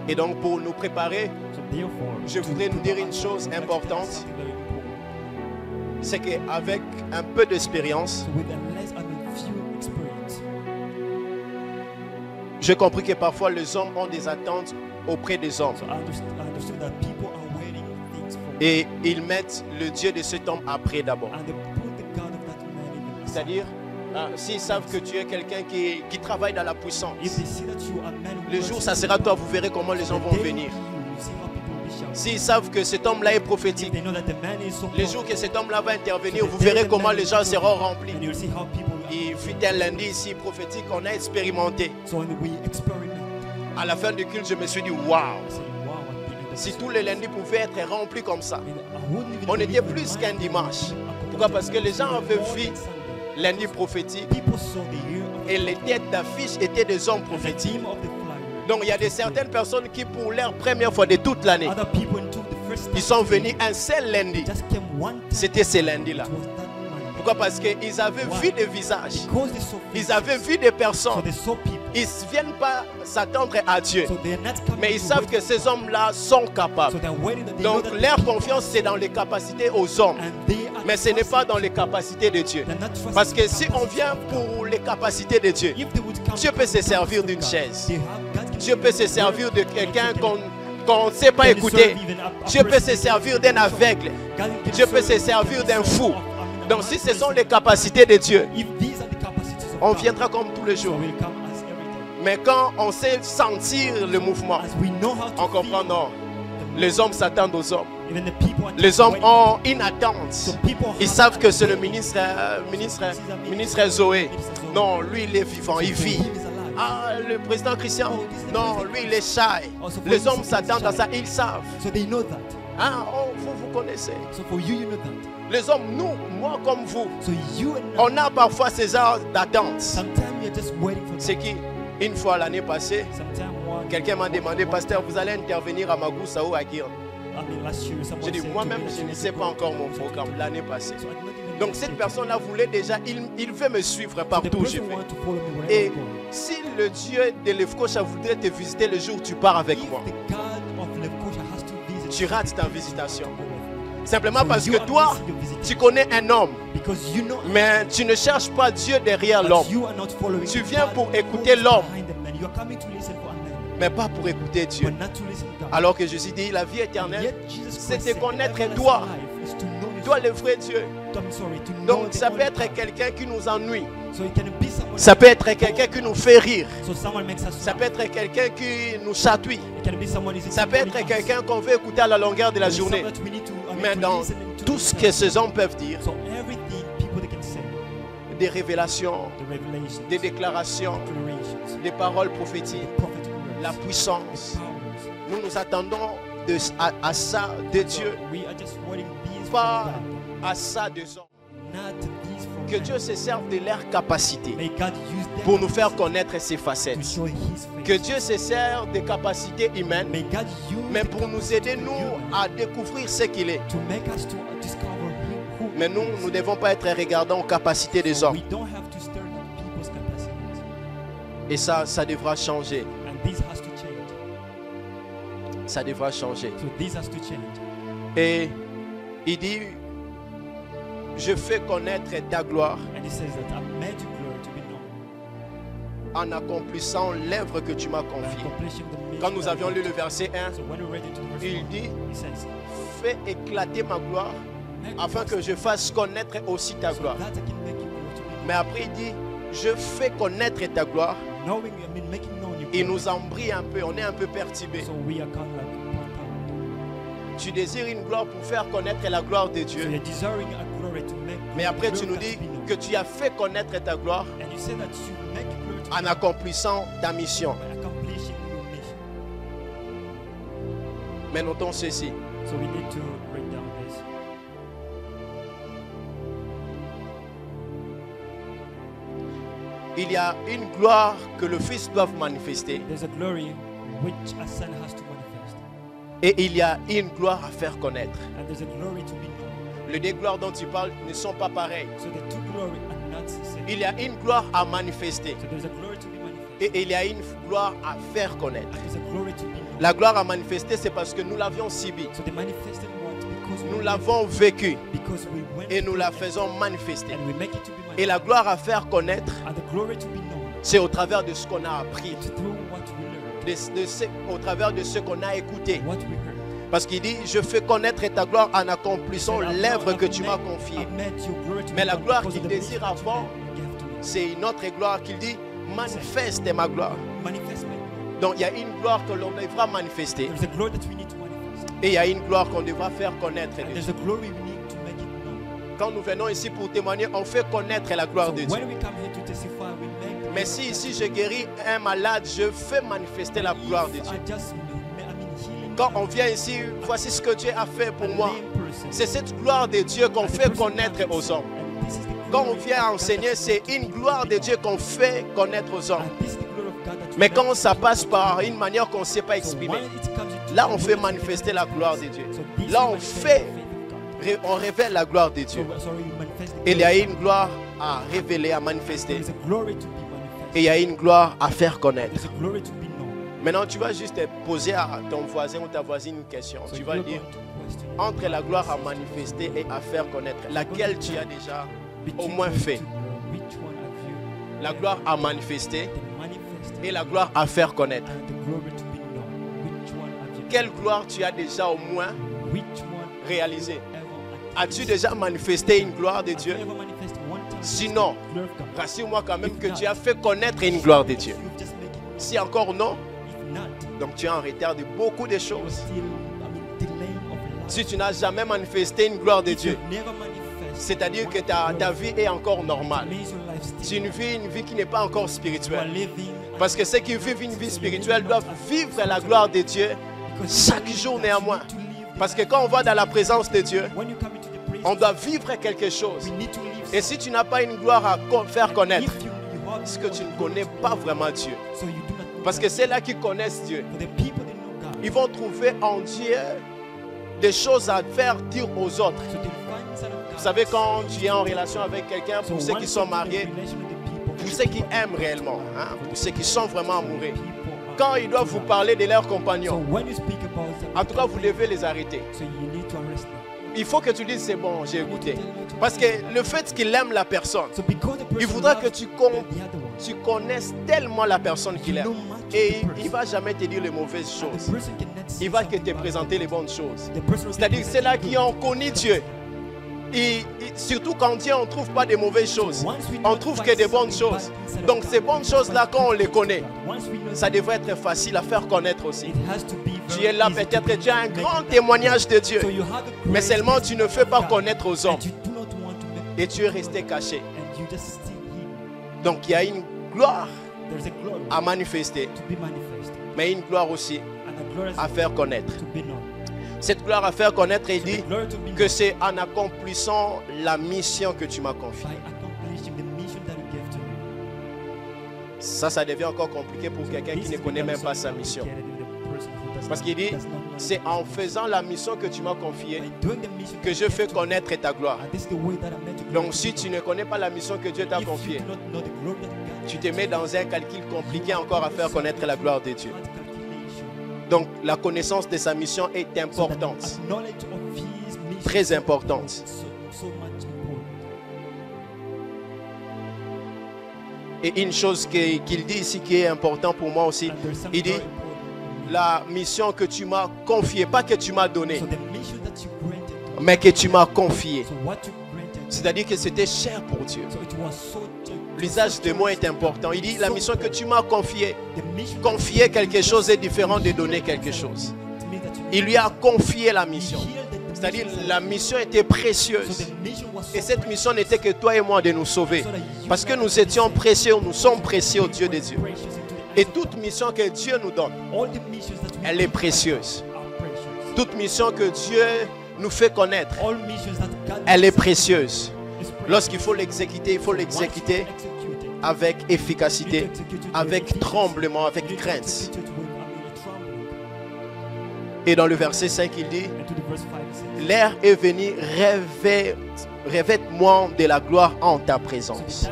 Et donc pour nous préparer, je voudrais nous dire une chose importante. C'est qu'avec un peu d'expérience, j'ai compris que parfois les hommes ont des attentes auprès des hommes. Et ils mettent le Dieu de cet homme après d'abord. C'est-à-dire, s'ils savent que tu es quelqu'un qui travaille dans la puissance, le jour où ça sera toi, vous verrez comment les gens vont venir. S'ils savent que cet homme-là est prophétique, le jour que cet homme-là va intervenir, vous verrez comment les gens seront remplis. Il fut un lundi ici prophétique, on a expérimenté. À la fin du culte, je me suis dit, waouh! Si tous les lundis pouvaient être remplis comme ça, on était plus qu'un dimanche. Pourquoi? Parce que les gens avaient vu lundi prophétique. People saw the year of Et les têtes d'affiche étaient des hommes the prophétiques. theme of the flyer. Donc il y a certaines personnes qui pour leur première fois de toute l'année, Other people into the first time ils sont venus un seul lundi. just came one time. C'était ce lundi-là. It was that Monday. Pourquoi? Parce qu'ils avaient vu des visages. Because they saw Ils faces. avaient vu des So personnes. they saw people. Ils ne viennent pas s'attendre à Dieu. So they are not coming Mais ils to savent wait. que ces hommes-là sont So capables. they are waiting that they know Donc that leur the people confiance, c'est dans les capacités aux hommes. and they are Mais ce n'est pas dans trusting. les capacités de Dieu. They're not trusting Parce que the si on capacity vient of God. pour les capacités de Dieu, If they would come Dieu to peut the se servir capacity d'une of God, chaise. they have- God can Dieu peut se use servir de word, quelqu'un God qu'on ne sait pas can écouter. serve even a Dieu peut person se servir d'un aveugle. God can Dieu peut se serve servir d'un fou. of- I mean, Donc a si mad ce sont person. les capacités de Dieu, If these are the capacities of on God, viendra comme tous les so jours. we'll come as every day. Mais quand on sait sentir le mouvement, As we know how to on comprend feel non. the Les hommes s'attendent aux hommes. even the people are Les just hommes waiting. ont une attente. So people Ils have savent que that c'est le waiting. ministre Zoé. Non, lui il est vivant, il vit. Ah, le président Christian. Non, lui il est shy. Les hommes s'attendent à ça, ils savent. So they know that. Ah, oh, vous connaissez. So for you, you know that. Les hommes, nous, moi comme vous, So you and I, on a parfois ces heures d'attente. sometimes you're just waiting for C'est qui, une fois l'année passée, Sometimes one. quelqu'un m'a demandé, pasteur, vous allez intervenir à Magoussa ou à Guirne? I mean, last year, someone J'ai dit, said to moi-même, me that je you ne need sais to pas go. encore mon programme l'année passée. So I did not even Donc know cette it. personne-là voulait déjà, il veut me suivre So the partout où je person vais. want to follow me wherever Et I go. si le Dieu de Lefkocha voudrait te visiter le jour où tu pars avec If moi, the God of Lefkocha has to visit tu you, rates ta please visitation. go with me. Simplement So parce you que are toi, missing your visitation. tu connais un homme, Because you know, mais tu ne cherches pas Dieu derrière but l'homme, you are not following Tu God viens pour because écouter l'homme. behind the man. You are coming to listen for a man, mais pas pour écouter Dieu. but not to listen to God. Alors que Jésus dit, la vie éternelle, Yet Jesus c'est Christ te said, connaître everlasting toi. life is to know you. Toi le vrai Dieu. I'm sorry, to know Donc the ça peut only être God. quelqu'un qui nous ennuie. So it can be someone Ça peut être quelqu'un qui nous fait rire. So someone makes us Ça laugh. peut être quelqu'un qui nous chatouille. It can be someone is Ça peut être quelqu'un qu'on veut écouter à la longueur de la journée. Mais dans tout ce que ces hommes peuvent dire, So everything people they can say, des révélations, the revelations, des déclarations, declarations, des paroles prophétiques, the prophetic words, la puissance, the powers. nous nous attendons à ça de Dieu, So we are just waiting these pas from God, à ça des hommes. not these from Que man. Dieu se serve de leur capacité May God use them pour nous faire connaître ses facettes. to show His face. Que Dieu se sert des capacités humaines, May God use mais the pour nous capacity aider, of the nous, human à découvrir ce qu'il est. to make us to discover who Mais nous He is. ne devons pas être regardants aux capacités des So hommes. we don't have to stare at people's capacities, Et ça devra changer. and this has to change. Ça devra changer. So this has to change. Et il dit, je fais connaître ta gloire And He says that I made your glory to be known en accomplissant l'œuvre que tu m'as by confiée. accomplishing the mission. Quand nous that avions you lu le gave verset to 1, us. So when we read it to the verse il 1, dit, He says, fais éclater ma gloire make afin que je fasse connaître aussi ta so gloire. that I can make your glory to be Mais après il dit, je fais connaître ta gloire. known. Knowing, I mean, making known your Il glory. nous embrouille un peu, on est un peu perturbé. So we are kind of like pumped Tu désires une gloire pour faire connaître la gloire de up. So Dieu. you're desiring a glory to make. Mais après tu nous glory dis to be known. que tu as fait connaître ta gloire And you say that you make glory to be en known accomplissant ta mission. by accomplishing your mission. Mais notons ceci. So we need to break down this. Il y a une gloire que le Fils doit manifester There's a glory which a son has to manifest, et il y a une gloire à faire connaître. and there's a glory to be known. Les deux gloires dont tu parles ne sont pas pareilles. So the two glory are not the same. Il y a une gloire à manifester So there's a glory to be manifested, et il y a une gloire à faire connaître. and there's a glory to be known. La gloire à manifester, c'est parce que nous l'avions subi, So the manifested one because nous we l'avons vécu because we went et nous through la it, faisons manifester. and we make it to be Et la manifested. gloire à faire connaître, And the glory to be known c'est au travers de ce qu'on a appris, is through what we learned, au travers de ce qu'on a écouté. what we heard. Parce qu'il dit, je fais connaître ta gloire en accomplissant So l'œuvre I've que tu m'as made- confiée. I've made your glory to Mais be la known gloire because qu'il of the désire mission that avant, you gave to me. C'est une autre gloire qu'il dit, manifeste ma gloire. Manifest my glory. Donc il y a une gloire que l'on devra manifester There's a glory that we need to manifest, et il y a une gloire qu'on devra faire connaître. and there's a glory we need to make it known. Quand nous venons ici pour témoigner, on fait connaître la gloire So de Dieu. when we come here to testify, we make. the Mais glory si of ici God. je guéris un malade, je fais manifester la gloire de If Dieu. I just, healing Quand on vient ici, voici ce que Dieu a fait pour a moi. lame person, C'est cette gloire de Dieu qu'on and the fait person connaître comes, aux hommes. and this is the Quand on vient enseigner, c'est une gloire de Dieu qu'on fait connaître aux hommes. Mais quand ça passe par une manière qu'on ne sait pas exprimer, là on fait manifester la gloire de Dieu. Là on révèle la gloire de Dieu. Et il y a une gloire à révéler, à manifester. Et il y a une gloire à faire connaître. Maintenant, tu vas juste poser à ton voisin ou ta voisine une question. Tu vas dire, entre la gloire à manifester et à faire connaître, laquelle tu as déjà au moins fait? La gloire à manifester et la gloire à faire connaître. Quelle gloire tu as déjà au moins réalisée? As-tu déjà manifesté une gloire de Dieu? Sinon, rassure-moi quand même que tu as fait connaître une gloire de Dieu. Si encore non, donc tu es en retard de beaucoup de choses. Si tu n'as jamais manifesté une gloire de Dieu, c'est-à-dire que ta vie est encore normale. Tu vis une vie qui n'est pas encore spirituelle. Parce que ceux qui vivent une vie spirituelle doivent vivre la gloire de Dieu chaque jour néanmoins. Parce que quand on va dans la présence de Dieu, on doit vivre quelque chose. Et si tu n'as pas une gloire à faire connaître, c'est que tu ne connais pas vraiment Dieu. Parce que c'est là qui connaissent Dieu. Ils vont trouver en Dieu des choses à faire dire aux autres. Vous savez, quand tu es en relation avec quelqu'un, pour ceux qui sont mariés, pour ceux qui aiment réellement, pour ceux qui sont vraiment amoureux, quand ils doivent vous parler de leurs compagnons, en tout cas, vous devez les arrêter. Il faut que tu dises, c'est bon, j'ai écouté. Parce que le fait qu'il aime la personne, il voudra que tu connaisses tellement la personne qu'il aime. Et il ne va jamais te dire les mauvaises choses. Il va que te présenter les bonnes choses. C'est-à-dire que c'est là qui ont connu Dieu. Et surtout quand Dieu, on ne trouve pas de mauvaises choses. On trouve que des bonnes choses. Donc ces bonnes choses-là, quand on les connaît, ça devrait être facile à faire connaître aussi. Tu es là, peut-être tu as un grand témoignage de Dieu. Mais seulement tu ne fais pas connaître aux hommes. Et tu es resté caché. Donc il y a une gloire à manifester. Mais une gloire aussi à faire connaître. Cette gloire à faire connaître, il dit que c'est en accomplissant la mission que tu m'as confiée. Ça devient encore compliqué pour quelqu'un qui ne connaît même pas sa mission. Parce qu'il dit, c'est en faisant la mission que tu m'as confiée que je fais connaître ta gloire. Donc si tu ne connais pas la mission que Dieu t'a confiée, tu te mets dans un calcul compliqué encore à faire connaître la gloire de Dieu. Donc la connaissance de sa mission est importante, très importante. Et une chose qu'il dit ici qui est importante pour moi aussi, il dit la mission que tu m'as confiée, pas que tu m'as donnée, mais que tu m'as confiée. C'est-à-dire que c'était cher pour Dieu. L'usage de mots est important. Il dit la mission que tu m'as confiée. Confier quelque chose est différent de donner quelque chose. Il lui a confié la mission. C'est-à-dire la mission était précieuse. Et cette mission n'était que toi et moi de nous sauver. Parce que nous étions précieux, nous sommes précieux au Dieu des dieux. Et toute mission que Dieu nous donne, elle est précieuse. Toute mission que Dieu nous fait connaître, elle est précieuse. Lorsqu'il faut l'exécuter, il faut l'exécuter avec efficacité, avec tremblement, avec crainte. Et dans le verset 5, il dit, l'heure est venue, revête-moi de la gloire en ta présence.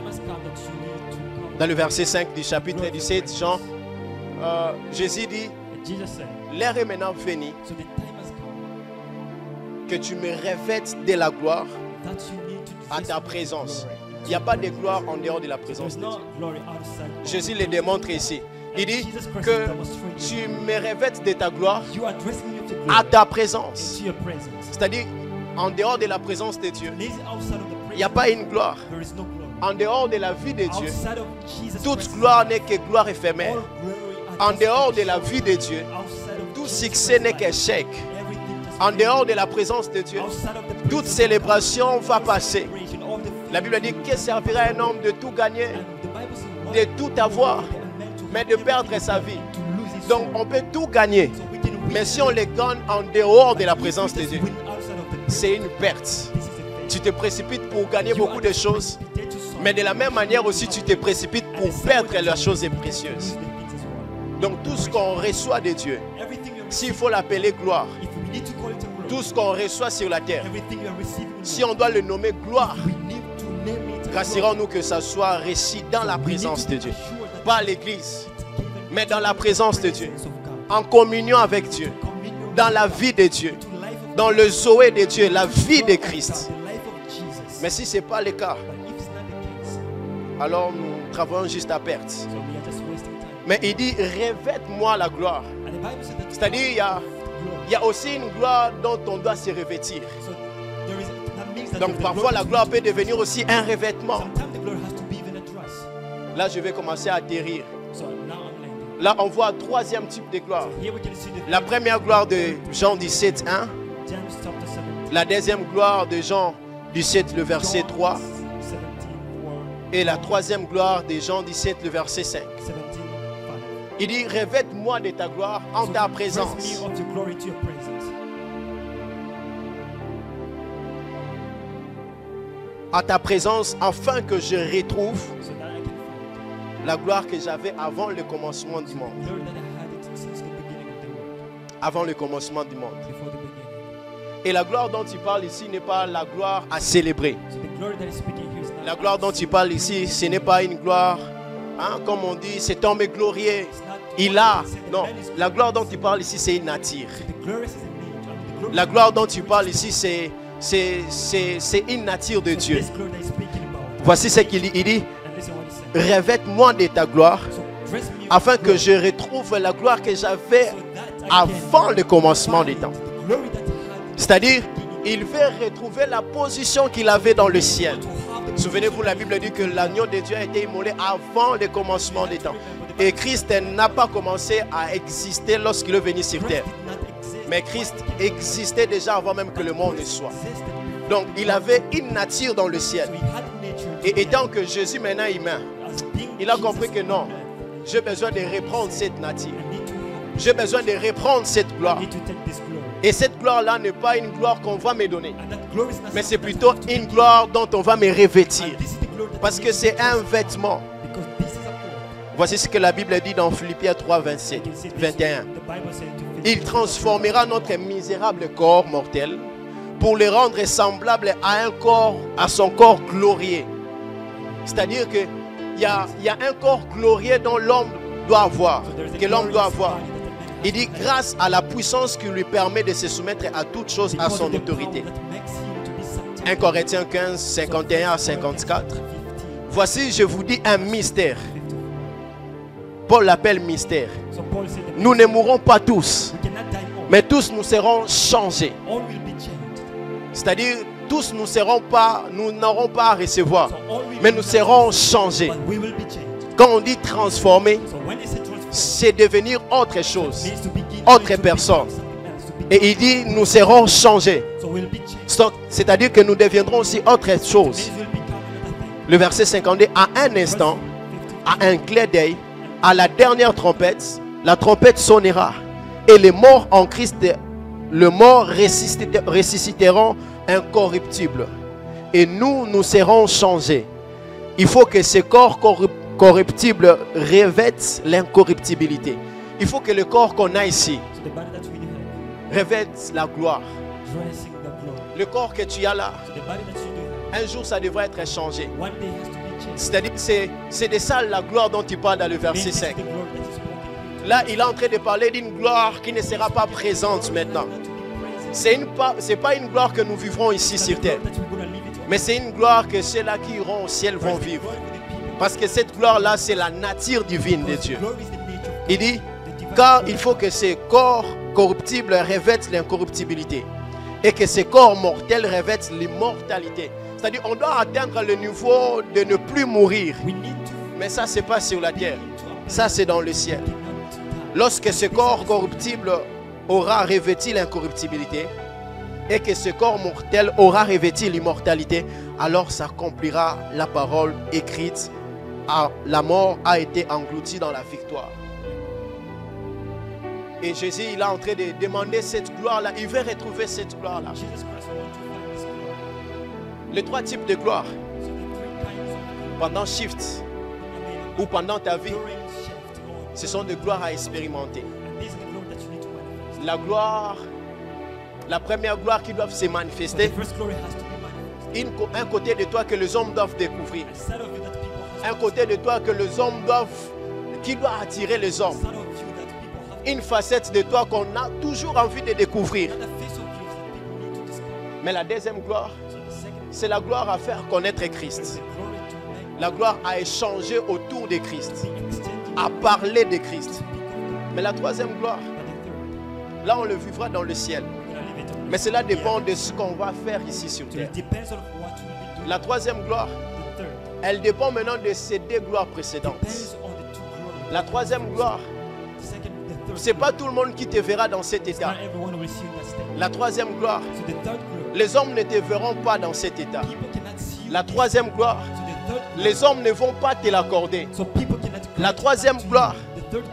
Dans le verset 5 du chapitre 17, Jean, Jésus dit, l'heure est maintenant venue que tu me revêtes de la gloire à ta présence. Il n'y a pas de gloire en dehors de la présence de Dieu. Jésus le démontre ici. Il dit que tu me revêtes de ta gloire à ta présence. C'est-à-dire, en dehors de la présence de Dieu, il n'y a pas une gloire. En dehors de la vie de Dieu, toute gloire n'est que gloire éphémère. En dehors de la vie de Dieu, tout succès n'est qu'échec. En dehors de la présence de Dieu, toute célébration va passer. La Bible dit que servira un homme de tout gagner, de tout avoir, mais de perdre sa vie. Donc on peut tout gagner, mais si on les gagne en dehors de la présence de Dieu, c'est une perte. Tu te précipites pour gagner beaucoup de choses, Mais de la même manière aussi, tu te précipites pour perdre les choses précieuses. Donc tout ce qu'on reçoit de Dieu, s'il faut l'appeler gloire, tout ce qu'on reçoit sur la terre, si on doit le nommer gloire, rassurons-nous que ça soit récit dans la présence de Dieu. Pas à l'église, mais dans la présence de Dieu. En communion avec Dieu. Dans la vie de Dieu. Dans le Zoé de Dieu, la vie de Christ. Mais si ce n'est pas le cas, alors nous travaillons juste à perte. Mais il dit, revête-moi la gloire. C'est-à-dire, il y a aussi une gloire dont on doit se revêtir. Donc parfois la gloire peut devenir aussi un revêtement. Là je vais commencer à atterrir. Là on voit un troisième type de gloire. La première gloire de Jean 17, 1. La deuxième gloire de Jean 17, le verset 3. Et la troisième gloire de Jean 17, le verset 5. Il dit, revête-moi de ta gloire en ta présence. À ta présence, afin que je retrouve la gloire que j'avais avant le commencement du monde. Avant le commencement du monde. Et la gloire dont il parle ici n'est pas la gloire à célébrer. La gloire dont il parle ici, ce n'est pas une gloire, hein, comme on dit, cet homme est glorieux. Il a. Non, la gloire dont il parle ici, c'est une nature. La gloire dont il parle ici, c'est une nature de Dieu. Voici ce qu'il dit. Il dit, revête-moi de ta gloire, afin que je retrouve la gloire que j'avais avant le commencement des temps. C'est-à-dire, il veut retrouver la position qu'il avait dans le ciel. Souvenez-vous, la Bible dit que l'agneau de Dieu a été immolé avant le commencement des temps. Et Christ n'a pas commencé à exister lorsqu'il est venu sur terre. Mais Christ existait déjà avant même que le monde ne soit. Donc il avait une nature dans le ciel. Et étant que Jésus maintenant est humain, il a compris que non, j'ai besoin de reprendre cette nature. J'ai besoin de reprendre cette gloire. Et cette gloire-là n'est pas une gloire qu'on va me donner, mais c'est plutôt une gloire dont on va me revêtir. Parce que c'est un vêtement. Voici ce que la Bible dit dans Philippiens 3, 21. Il transformera notre misérable corps mortel pour le rendre semblable à son corps glorieux. C'est-à-dire qu'il y a un corps glorieux dont l'homme doit avoir, que l'homme doit avoir. Il dit grâce à la puissance qui lui permet de se soumettre à toutes choses à son autorité. 1 Corinthiens 15, 51 à 54. Voici, je vous dis un mystère. Paul l'appelle mystère. Nous ne mourrons pas tous, mais tous nous serons changés. C'est-à-dire, tous nous n'aurons pas à recevoir, mais nous serons changés. Quand on dit transformer, c'est devenir autre chose, autre personne. Et il dit, nous serons changés. C'est-à-dire que nous deviendrons aussi autre chose. Le verset 52, à un instant, à un clin d'œil, à la dernière trompette, la trompette sonnera. Et les morts en Christ, les morts ressusciteront incorruptibles. Et nous serons changés. Il faut que ce corps corruptible revête l'incorruptibilité. Il faut que le corps qu'on a ici revête la gloire. Le corps que tu as là, un jour ça devrait être changé. C'est-à-dire c'est de ça la gloire dont il parle dans le verset 5. Là, il est en train de parler d'une gloire qui ne sera pas présente maintenant. C'est pas une gloire que nous vivrons ici sur terre. Mais c'est une gloire que ceux-là qui iront au ciel vont vivre. Parce que cette gloire-là, c'est la nature divine de Dieu. Il dit, car il faut que ces corps corruptibles revêtent l'incorruptibilité. Et que ces corps mortels revêtent l'immortalité. C'est-à-dire, on doit atteindre le niveau de ne plus mourir. Mais ça, ce n'est pas sur la terre. Ça, c'est dans le ciel. Lorsque ce corps corruptible aura revêti l'incorruptibilité et que ce corps mortel aura revêti l'immortalité, alors s'accomplira la parole écrite. La mort a été engloutie dans la victoire. Et Jésus, il est en train de demander cette gloire-là. Il veut retrouver cette gloire-là. Les trois types de gloire. pendant shift ou pendant ta vie, ce sont des gloires à expérimenter. La gloire, la première gloire qui doit se manifester, un côté de toi que les hommes doivent découvrir, un côté de toi que les hommes qui doit attirer les hommes, une facette de toi qu'on a toujours envie de découvrir. Mais la deuxième gloire, c'est la gloire à faire connaître Christ, la gloire à échanger autour de Christ, à parler de Christ. Mais la troisième gloire, là on le vivra dans le ciel. Mais cela dépend de ce qu'on va faire ici sur terre. La troisième gloire, elle dépend maintenant de ces deux gloires précédentes. La troisième gloire, ce n'est pas tout le monde qui te verra dans cet état. La troisième gloire, les hommes ne te verront pas dans cet état. La troisième gloire, les hommes ne vont pas te l'accorder. La troisième gloire,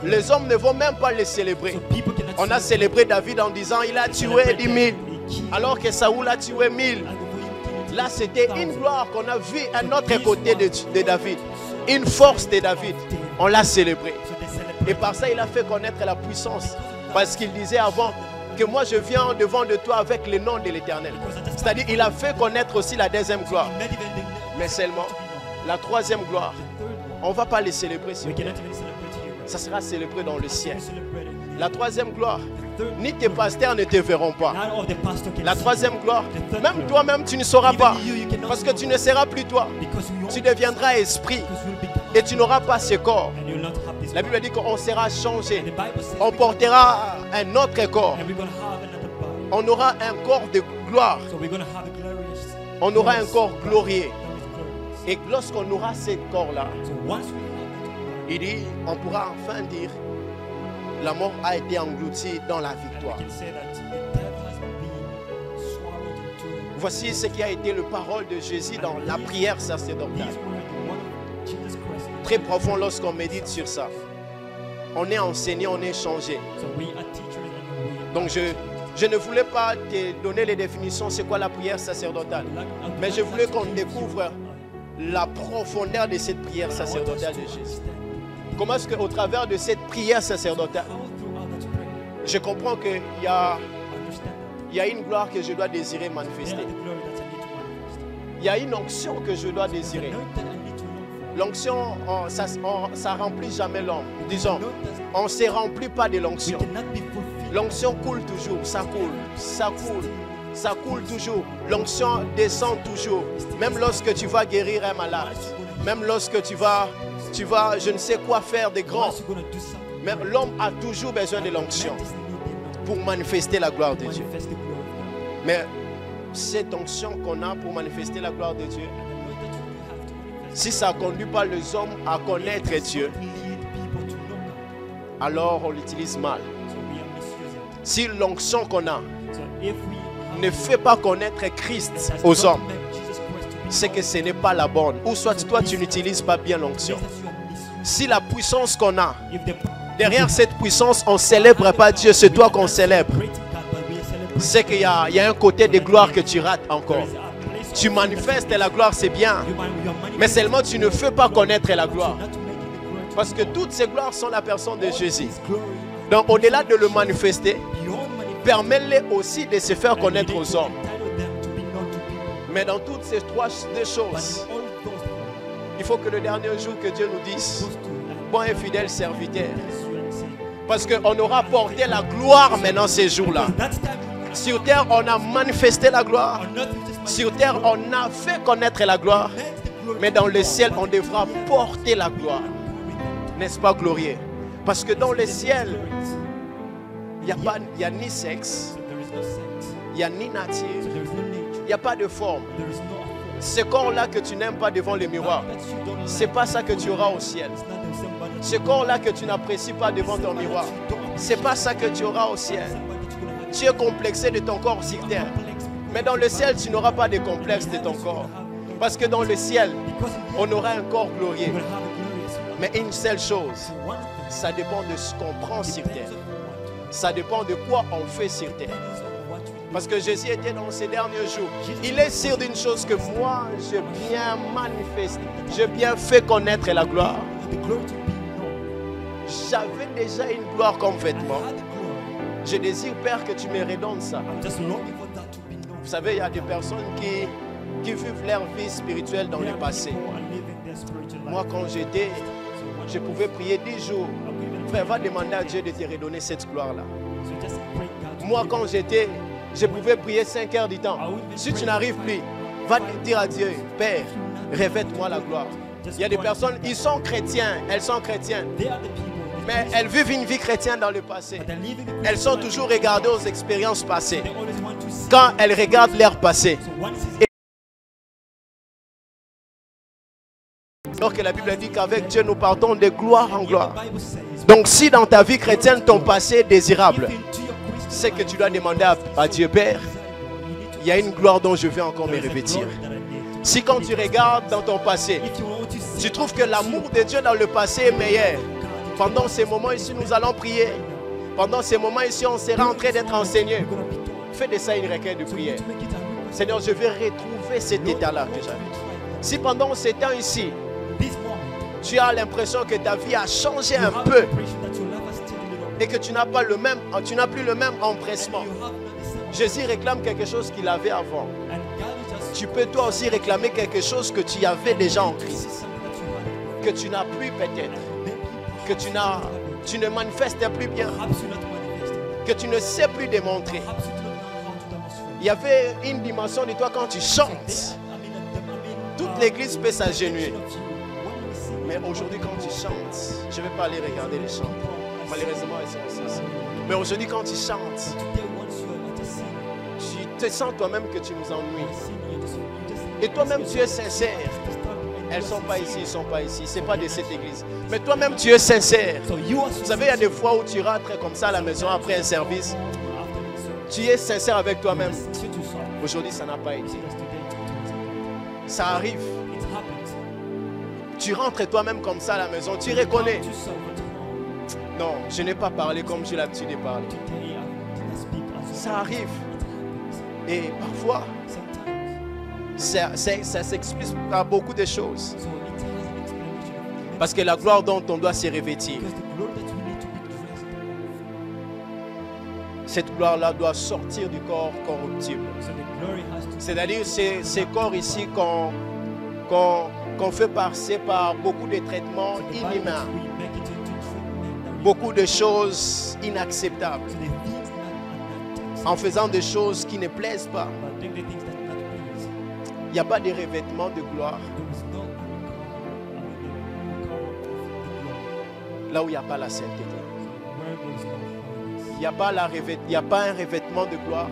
les hommes ne vont même pas le célébrer. On a célébré David en disant il a tué 10 000, alors que Saoul a tué 1000. Là, c'était une gloire qu'on a vue à notre côté de David. Une force de David. On l'a célébré. Et par ça, il a fait connaître la puissance. Parce qu'il disait avant que moi, je viens devant de toi avec le nom de l'Éternel. C'est-à-dire, il a fait connaître aussi la deuxième gloire. Mais seulement, la troisième gloire, on ne va pas les célébrer sur terre. Ça sera célébré dans le ciel. La troisième gloire, ni tes pasteurs ne te verront pas. La troisième gloire, même toi-même tu ne sauras pas. Parce que tu ne seras plus toi. Tu deviendras esprit. Et tu n'auras pas ce corps. La Bible dit qu'on sera changé. On portera un autre corps. On aura un corps de gloire. On aura un corps glorieux. Et lorsqu'on aura ce corps-là, il dit, on pourra enfin dire, la mort a été engloutie dans la victoire. Voici ce qui a été la parole de Jésus dans la prière sacerdotale. Très profond lorsqu'on médite sur ça. On est enseigné, on est changé. Donc je ne voulais pas te donner les définitions, c'est quoi la prière sacerdotale. Mais je voulais qu'on découvre la profondeur de cette prière sacerdotale de Jésus. Comment est-ce qu'au travers de cette prière sacerdotale, je comprends qu'il y a une gloire que je dois désirer manifester. Il y a une onction que je dois désirer. L'onction, ça ne remplit jamais l'homme. Disons, on ne se remplit pas de l'onction. L'onction coule toujours, ça coule, ça coule. Ça coule toujours. L'onction descend toujours. Même lorsque tu vas guérir un malade. Même lorsque tu vas, je ne sais quoi faire de grand. Même l'homme a toujours besoin de l'onction pour manifester la gloire de Dieu. Mais cette onction qu'on a pour manifester la gloire de Dieu, si ça ne conduit pas les hommes à connaître Dieu, alors on l'utilise mal. Si l'onction qu'on a ne fait pas connaître Christ aux hommes, c'est que ce n'est pas la bonne. Ou soit toi tu n'utilises pas bien l'onction. Si la puissance qu'on a, derrière cette puissance on ne célèbre pas Dieu, c'est toi qu'on célèbre. C'est qu'il y a un côté de gloire que tu rates encore. Tu manifestes la gloire, c'est bien. Mais seulement tu ne fais pas connaître la gloire. Parce que toutes ces gloires sont la personne de Jésus. Donc au-delà de le manifester, permets-les aussi de se faire connaître aux hommes. Mais dans toutes ces deux choses, il faut que le dernier jour que Dieu nous dise, bon et fidèle serviteur. Parce qu'on aura porté la gloire maintenant ces jours-là. Sur terre, on a manifesté la gloire. Sur terre, on a fait connaître la gloire. Mais dans le ciel, on devra porter la gloire. N'est-ce pas glorieux? Parce que dans le ciel, il n'y a ni sexe, il n'y a ni nature, il n'y a pas de forme. Ce corps-là que tu n'aimes pas devant le miroir, ce n'est pas ça que tu auras au ciel. Ce corps-là que tu n'apprécies pas devant ton miroir, ce n'est pas ça que tu auras au ciel. Tu es complexé de ton corps sur terre. Mais dans le ciel, tu n'auras pas de complexe de ton corps. Parce que dans le ciel, on aura un corps glorieux. Mais une seule chose, ça dépend de ce qu'on prend sur terre. Ça dépend de quoi on fait sur terre. Parce que Jésus était dans ces derniers jours. Il est sûr d'une chose, que moi, j'ai bien manifesté, j'ai bien fait connaître la gloire. J'avais déjà une gloire comme vêtement. Je désire, Père, que tu me redonnes ça. Vous savez, il y a des personnes qui vivent leur vie spirituelle dans le passé. Moi, quand j'étais, je pouvais prier 10 jours. Frère, va demander à Dieu de te redonner cette gloire-là. Moi, quand j'étais, je pouvais prier 5 heures du temps. Si tu n'arrives plus, va dire à Dieu, Père, revête-moi la gloire. Il y a des personnes, ils sont chrétiens, elles sont chrétiennes. Mais elles vivent une vie chrétienne dans le passé. Elles sont toujours regardées aux expériences passées. Quand elles regardent leur passé. Alors que la Bible dit qu'avec Dieu, nous partons de gloire en gloire. Donc si dans ta vie chrétienne, ton passé est désirable, c'est que tu dois demander à Dieu, Père, il y a une gloire dont je veux encore me revêtir. Si quand tu regardes dans ton passé, tu trouves que l'amour de Dieu dans le passé est meilleur, pendant ces moments ici, nous allons prier. Pendant ces moments ici, on sera en train d'être enseigné. Fais de ça une requête de prière. Seigneur, je veux retrouver cet état-là que j'avais. Si pendant ces temps ici, tu as l'impression que ta vie a changé un peu et que tu n'as plus le même empressement, Jésus réclame quelque chose qu'il avait avant. Tu peux toi aussi réclamer quelque chose que tu avais déjà en Christ, que tu n'as plus peut-être, que tu ne manifestes plus bien, que tu ne sais plus démontrer. Il y avait une dimension de toi quand tu chantes. Toute l'église peut s'agenouiller. Mais aujourd'hui quand tu chantes, je ne vais pas aller regarder les chants. Malheureusement, ils sont aussi. Mais aujourd'hui quand tu chantes, tu te sens toi-même que tu nous ennuies. Et toi-même tu es sincère. Elles ne sont pas ici, ils ne sont pas ici. Ce n'est pas de cette église. Mais toi-même, tu es sincère. Vous savez, il y a des fois où tu rentres comme ça à la maison après un service. Tu es sincère avec toi-même. Aujourd'hui, ça n'a pas été. Ça arrive. Tu rentres toi-même comme ça à la maison. Tu reconnais. Non, je n'ai pas parlé comme j'ai l'habitude de parler. Ça arrive. Et parfois, ça s'explique par beaucoup de choses. Parce que la gloire dont on doit se revêtir, cette gloire-là doit sortir du corps corruptible. C'est-à-dire ces corps ici qu'on fait passer par beaucoup de traitements inhumains, beaucoup de choses inacceptables, en faisant des choses qui ne plaisent pas. Il n'y a pas de revêtement de gloire là où il n'y a pas la sainteté. Il n'y a pas un revêtement de gloire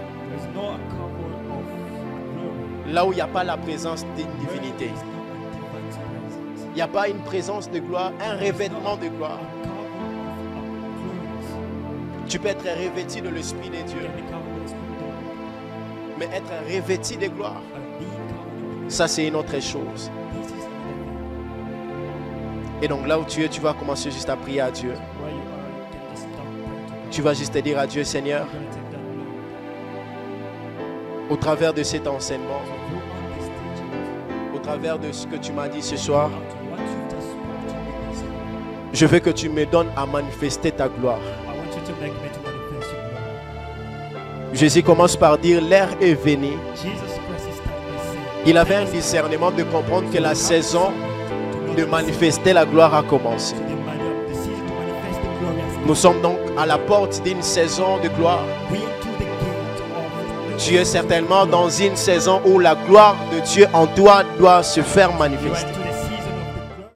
là où il n'y a pas la présence d'une divinité. Il n'y a pas une présence de gloire, un revêtement de gloire. Tu peux être revêtu de l'Esprit de Dieu, mais être revêtu de gloire, ça c'est une autre chose. Et donc là où tu es, tu vas commencer juste à prier à Dieu. Tu vas juste te dire à Dieu, Seigneur, au travers de cet enseignement, au travers de ce que tu m'as dit ce soir, je veux que tu me donnes à manifester ta gloire. Jésus commence par dire, l'heure est venue. Il avait un discernement de comprendre que la saison de manifester la gloire a commencé. Nous sommes donc à la porte d'une saison de gloire. Tu es certainement dans une saison où la gloire de Dieu en toi doit se faire manifester.